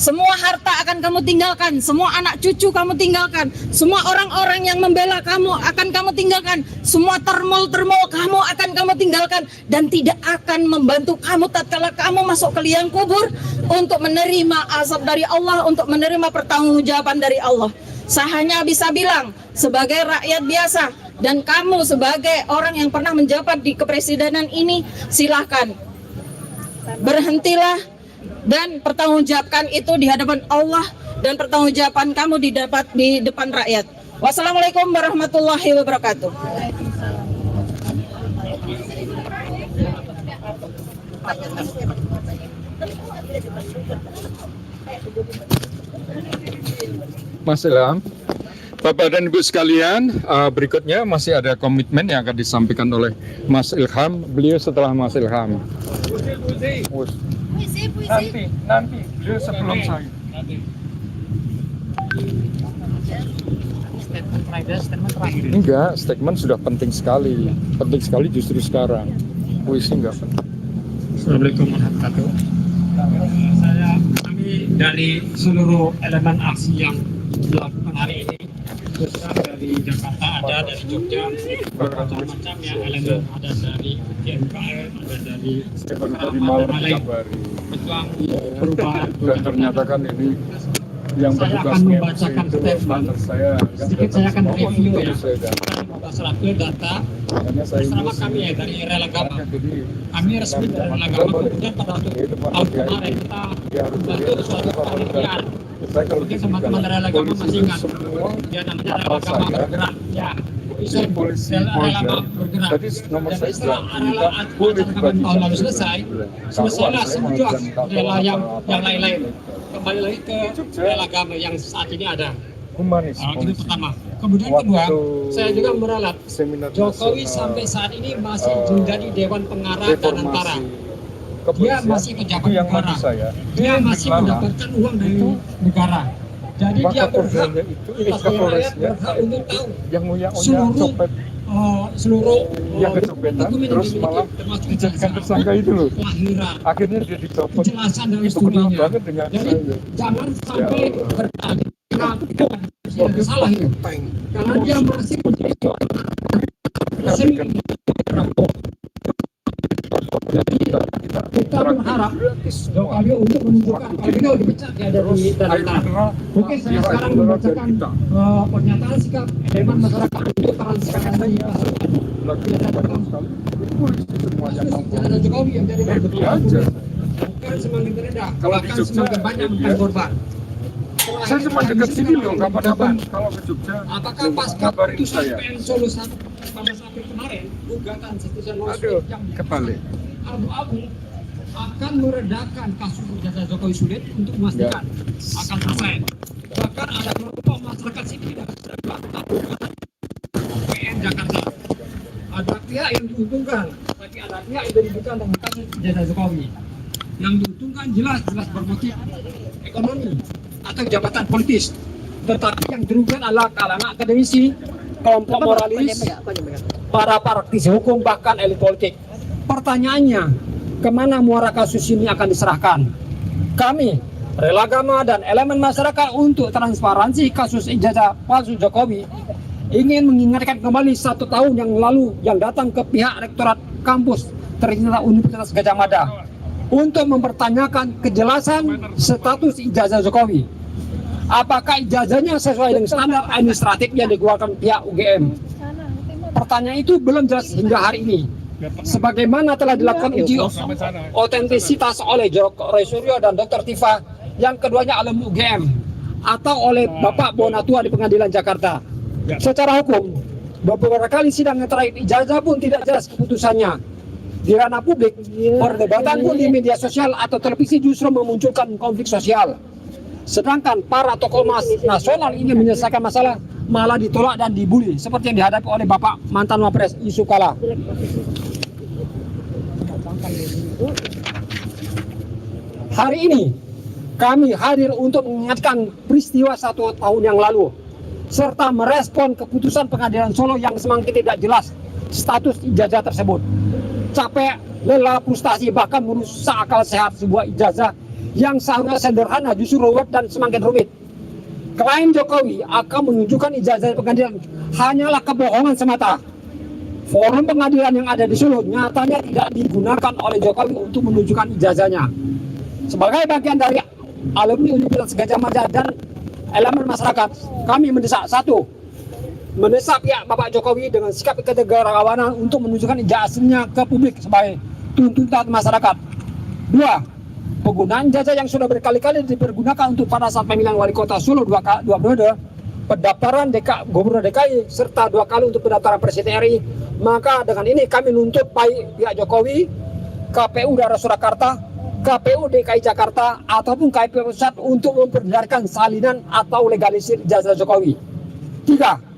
Semua harta akan kamu tinggalkan, semua anak cucu kamu tinggalkan, semua orang-orang yang membela kamu akan kamu tinggalkan, semua termol-termol kamu akan kamu tinggalkan, dan tidak akan membantu kamu tatkala kamu masuk ke liang kubur untuk menerima azab dari Allah, untuk menerima pertanggungjawaban dari Allah. Saya hanya bisa bilang sebagai rakyat biasa, dan kamu sebagai orang yang pernah menjabat di kepresidenan ini, silakan berhentilah dan pertanggungjawabkan itu di hadapan Allah, dan pertanggungjawaban kamu di depan rakyat. Wassalamualaikum warahmatullahi wabarakatuh. Mas Ilham, Bapak dan Ibu sekalian, berikutnya masih ada komitmen yang akan disampaikan oleh Mas Ilham. Beliau setelah Mas Ilham. Nanti, beliau sebelum saya. Enggak, statement sudah penting sekali justru sekarang. Puisi enggak penting. Assalamualaikum warahmatullahi wabarakatuh. Kami dari seluruh elemen aksi yang dilakukan hari ini, khususnya dari Jakarta, ada dari Jogja, macam-macam yang elemen, ada dari GMKM, ada dari pejuang perubahan. Dan ternyata kan ini yang saya akan membacakan statement. Sedikit saya akan review ya. Masalah data bersama kami ya dari Rela Agama. Kami resmi dari Rela Agama, kemudian pada tahun kemarin kita membantu suatu penelitian. Mungkin teman-teman Rela Agama masih ingat, dia namanya Rela Agama Bergerak. Ya, Rela Agama Bergerak. Dan setelah Rela Agama tahun lalu selesailah semua rela yang lain-lain. Kembali lagi ke Rela Agama yang saat ini ada. Humanis. Itu pertama. Kemudian kedua, waktu saya juga meralat seminar Jokowi nasional, sampai saat ini masih menjadi Dewan Pengarah dan Antara. reformasi Dia kepolisian, masih pejabat itu yang negara. bagi saya Dia masih lama, mendapatkan uang dari negara. Jadi maka dia berhak, Kapolresnya itu sebagai rakyat Kapolresnya berhak untuk tahu yang nguyak-nguyak seluruh copet seluruh yang kecopetan, dokumen yang terus dimiliki, malah termasuk dijadikan ijazah, tersangka itu loh. kelahiran, Akhirnya dia dicopot. kejelasan dan Itu kenal studinya. banget dengan Jadi saya. jangan sampai Ya Allah. bertanya tidak salah itu, karena dia masih menjadi kita berharap Jokowi untuk menunjukkan kalau beliau dipecat ya dari data. Oke, saya sekarang membacakan pernyataan sikap elemen masyarakat untuk transparansi ada Jokowi yang jadi bukan semakin rendah, bahkan semakin banyak bukan korban. Saya cuma dekat sini loh, kapan-kapan kalau ke Jogja. Apakah pasca putusan PN Solo 14 April kemarin, gugatan Citizen Lawsuit yang kebalik. abu-abu akan meredakan kasus ijazah Jokowi sulit untuk memastikan akan selesai. Bahkan ada kelompok masyarakat sipil dan PN Jakarta. Ada pihak yang diuntungkan, tapi ada pihak yang dirugikan dengan kasus ijazah Jokowi. Yang diuntungkan jelas bermotif ekonomi atau jabatan politis, tetapi yang dirugikan adalah kalangan akademisi, kelompok moralis, para praktisi hukum, bahkan elit politik. Pertanyaannya, kemana muara kasus ini akan diserahkan? Kami, Rela Agama dan elemen masyarakat untuk transparansi kasus ijazah palsu Jokowi ingin mengingatkan kembali 1 tahun yang lalu yang datang ke pihak rektorat kampus ternyata Universitas Gadjah Mada untuk mempertanyakan kejelasan status ijazah Jokowi. Apakah ijazahnya sesuai dengan standar administratif yang dikeluarkan pihak UGM? Pertanyaan itu belum jelas hingga hari ini. Sebagaimana telah dilakukan uji otentisitas oleh Jokowi Suryo dan Dr. Tifa yang keduanya alumni UGM atau oleh Bapak Bonatua di Pengadilan Jakarta. Secara hukum, beberapa kali sidang yang terakhir ijazah pun tidak jelas keputusannya. Di ranah publik, perdebatan pun di media sosial atau televisi justru memunculkan konflik sosial. Sedangkan para tokoh nasional ingin menyelesaikan masalah malah ditolak dan dibully seperti yang dihadapi oleh Bapak mantan Wapres Yusuf Kala. Hari ini kami hadir untuk mengingatkan peristiwa 1 tahun yang lalu serta merespon keputusan Pengadilan Solo yang semakin tidak jelas status ijazah tersebut. Capek, lelah, frustasi, bahkan merusak akal sehat sebuah ijazah yang seharusnya sederhana justru rumit dan semakin rumit. Klaim Jokowi akan menunjukkan ijazah pengadilan hanyalah kebohongan semata. Forum pengadilan yang ada di Solo nyatanya tidak digunakan oleh Jokowi untuk menunjukkan ijazahnya. Sebagai bagian dari alumni Universitas Gadjah Mada dan elemen masyarakat, kami mendesak: 1. Mendesak pihak Bapak Jokowi dengan sikap kenegarawanan untuk menunjukkan ijazah aslinya ke publik sebagai tuntutan masyarakat. 2. Penggunaan ijazah yang sudah berkali-kali dipergunakan untuk pada saat pemilihan wali kota Solo 2 periode, pendaftaran Gubernur DKI, serta 2 kali untuk pendaftaran Presiden RI. Maka dengan ini kami nuntut baik pihak Jokowi, KPU daerah Surakarta, KPU DKI Jakarta, ataupun KPU Pusat untuk memperdengarkan salinan atau legalisir ijazah Jokowi. 3.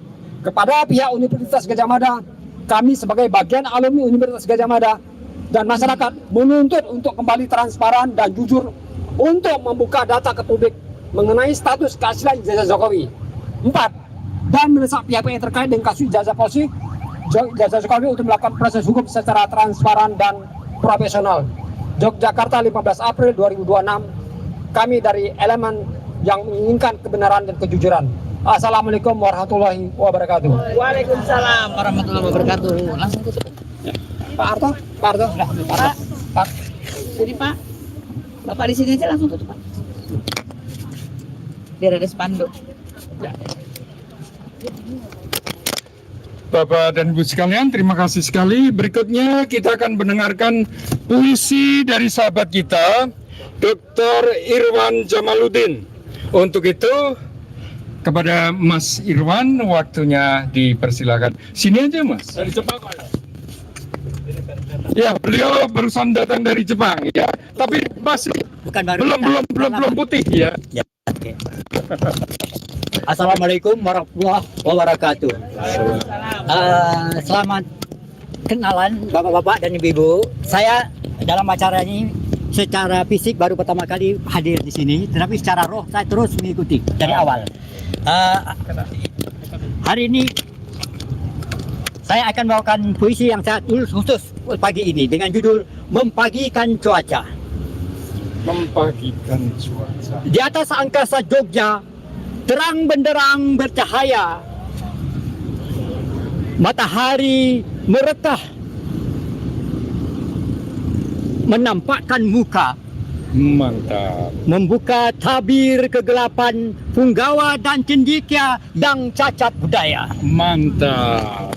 Kepada pihak Universitas Gadjah Mada, kami sebagai bagian alumni Universitas Gadjah Mada dan masyarakat menuntut untuk kembali transparan dan jujur untuk membuka data ke publik mengenai status keaslian ijazah Jokowi. 4. Dan mendesak pihak-pihak terkait dengan kasus ijazah palsu ijazah Jokowi untuk melakukan proses hukum secara transparan dan profesional. Yogyakarta, 15 April 2026. Kami dari elemen yang menginginkan kebenaran dan kejujuran. Assalamualaikum warahmatullahi wabarakatuh. Waalaikumsalam warahmatullahi wabarakatuh. Langsung tutup. Pak Arto, Pak. Sini Pak. Bapak di sini aja langsung tutup Pak. Biar ada spanduk. Bapak dan Ibu sekalian, terima kasih sekali. Berikutnya kita akan mendengarkan puisi dari sahabat kita, Dr. Irwan Jamaluddin. Untuk itu, kepada Mas Irwan, waktunya dipersilakan. Sini aja Mas. Dari Jepang. Ya, beliau barusan datang dari Jepang ya. Tapi masih belum putih ya. Ya, oke. Assalamualaikum warahmatullahi wabarakatuh. Selamat kenalan bapak-bapak dan ibu-ibu. Saya dalam acara ini secara fisik baru pertama kali hadir di sini, tetapi secara roh saya terus mengikuti dari awal. Hari ini saya akan bawakan puisi yang saya tulis khusus pagi ini dengan judul Mempagikan Cuaca. Mempagikan cuaca. Di atas angkasa Jogja, terang benderang bercahaya. Matahari merekah menampakkan muka, Mantap. membuka tabir kegelapan punggawa dan cendekia dan cacat budaya. Mantap.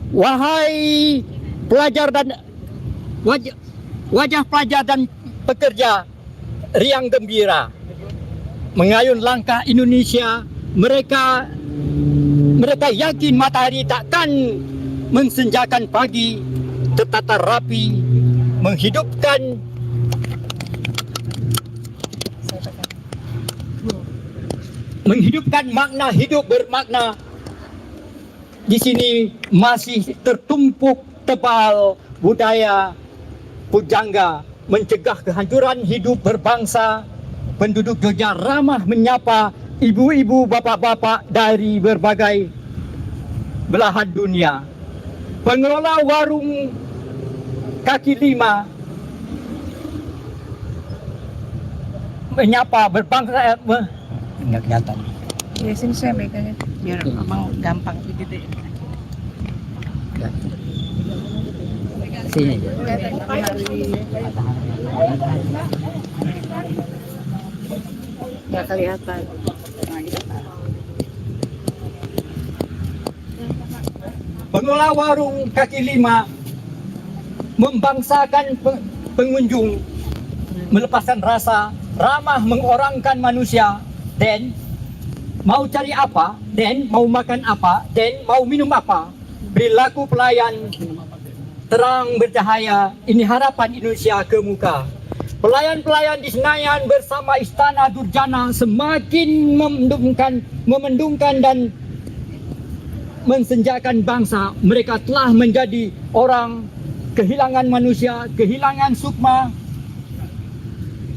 Wahai pelajar dan wajah pelajar dan pekerja riang gembira mengayun langkah Indonesia. Mereka yakin matahari takkan mensenjakan pagi, tertata rapi, menghidupkan makna hidup bermakna. Di sini masih tertumpuk tebal budaya pujangga, mencegah kehancuran hidup berbangsa. Penduduk Jogja ramah menyapa ibu-ibu, bapak-bapak dari berbagai belahan dunia. Pengelola warung kaki lima menyapa berbangsa. Enggak kelihatan. Ya sini saya megangnya biar abang gampang gitu. Sini aja. Nggak kelihatan. Pengelola warung kaki lima membangsakan pengunjung, melepaskan rasa, ramah mengorangkan manusia, dan mau cari apa, dan mau makan apa, dan mau minum apa. Perilaku pelayan terang bercahaya, ini harapan Indonesia ke muka. Pelayan-pelayan di Senayan bersama Istana Durjana semakin memendungkan dan mensenjakan bangsa. Mereka telah menjadi orang kehilangan manusia, kehilangan sukma,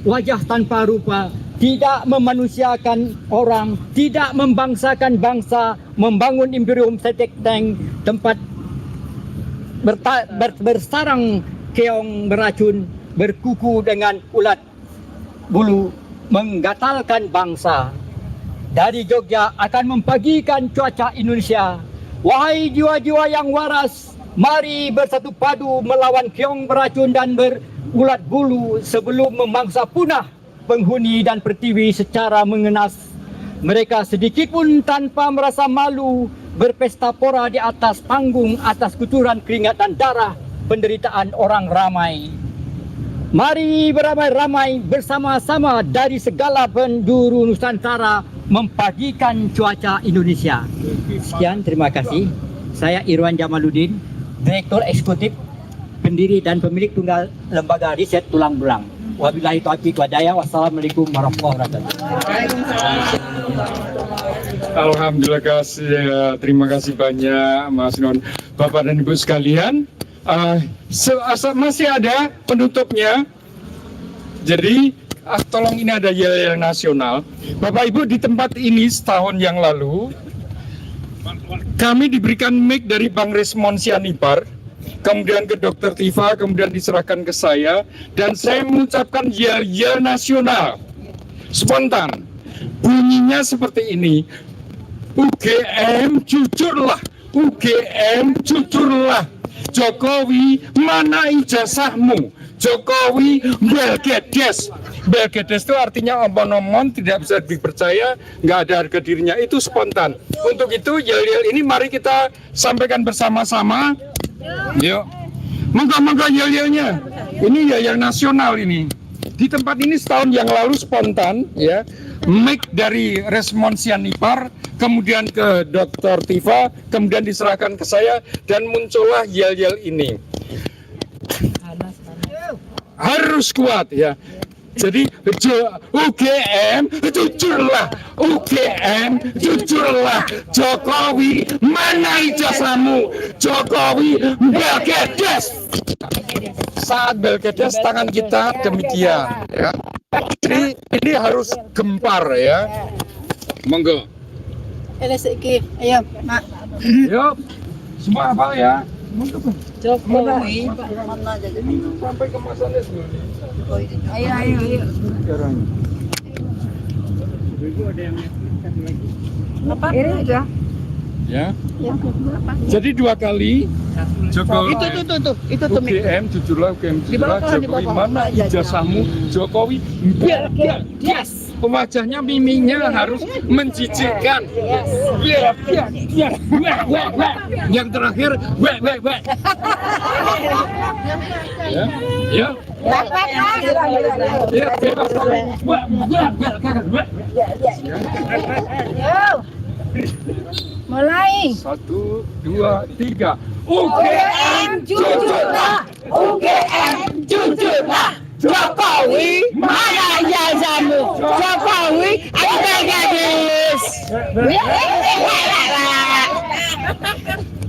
wajah tanpa rupa, tidak memanusiakan orang, tidak membangsakan bangsa, membangun imperium setek tank, tempat bersarang keong beracun, berkuku dengan ulat bulu, menggatalkan bangsa. Dari Jogja akan mempagikan cuaca Indonesia. Wahai jiwa-jiwa yang waras, mari bersatu padu melawan keong beracun dan berulat bulu sebelum memangsa punah penghuni dan pertiwi secara mengenas. Mereka sedikit pun tanpa merasa malu berpesta pora di atas panggung atas kucuran keringat dan darah penderitaan orang ramai. Mari beramai-ramai bersama-sama dari segala penjuru Nusantara mempagikan cuaca Indonesia. Sekian, terima kasih. Saya Irwan Jamaluddin, Direktur Eksekutif, pendiri dan pemilik tunggal Lembaga Riset Tulang Belang. Wabillahi taufiq wadaya. Wassalamualaikum warahmatullahi wabarakatuh. Alhamdulillah kasih, terima kasih banyak Mas Non, Bapak dan Ibu sekalian. Masih ada penutupnya. Jadi tolong, ini ada yel-yel nasional. Bapak Ibu, di tempat ini setahun yang lalu kami diberikan mic dari Bang Resmon Sianipar, kemudian ke Dr. Tifa, kemudian diserahkan ke saya, dan saya mengucapkan yel-yel nasional spontan. Bunyinya seperti ini: UGM jujurlah, UGM jujurlah. Jokowi, mana ijazahmu? Jokowi, Belgedes. Belgedes itu artinya omon-omon, tidak bisa dipercaya, nggak ada harga dirinya. Itu spontan. Untuk itu yel-yel ini mari kita sampaikan bersama-sama. Yuk, monggo yel-yelnya. Ini yel-yel nasional ini. Di tempat ini setahun yang lalu spontan, ya, mic dari Resmon Sianipar, kemudian ke Dr. Tifa, kemudian diserahkan ke saya, dan muncullah yel-yel ini. Harus kuat, ya. Jadi UGM jujurlah, UGM jujurlah. Jokowi mana ijazahmu? Jokowi Belgedes. Saat Belgedes tangan kita demikian ya. Jadi ini harus gempar ya. Monggo. Ayo, Mak. Yuk, semua hafal ya. Jokowi. Sampai kemasannya dulu. Ayo. Apa? Ini aja. Ya. Jadi 2 kali Jokowi. Itu tuh Mik. UGM jujurlah, UGM jujurlah. Jokowi mana ijazahmu? Jokowi Belgedes. Wajahnya, miminya harus menjijikkan. Yang terakhir, ya, ya. Ya, bebas. Mulai. 1, 2, 3. UGM jujurlah, UGM jujurlah. Jokowi Mana ijazahmu? Jokowi Belgedes.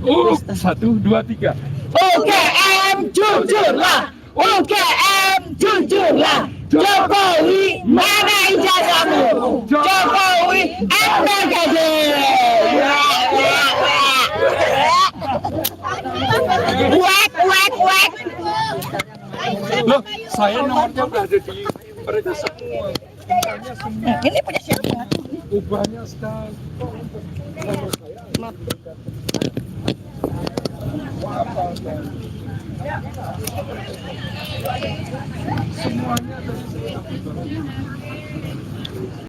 1, 2, 3. UGM jujurlah, UGM jujurlah. Jokowi mana ijazahmu? Jokowi Belgedes. Wek. Loh, saya nomornya udah ada di mereka semua. Ini punya siapa? Ubahnya sekali. Semuanya dari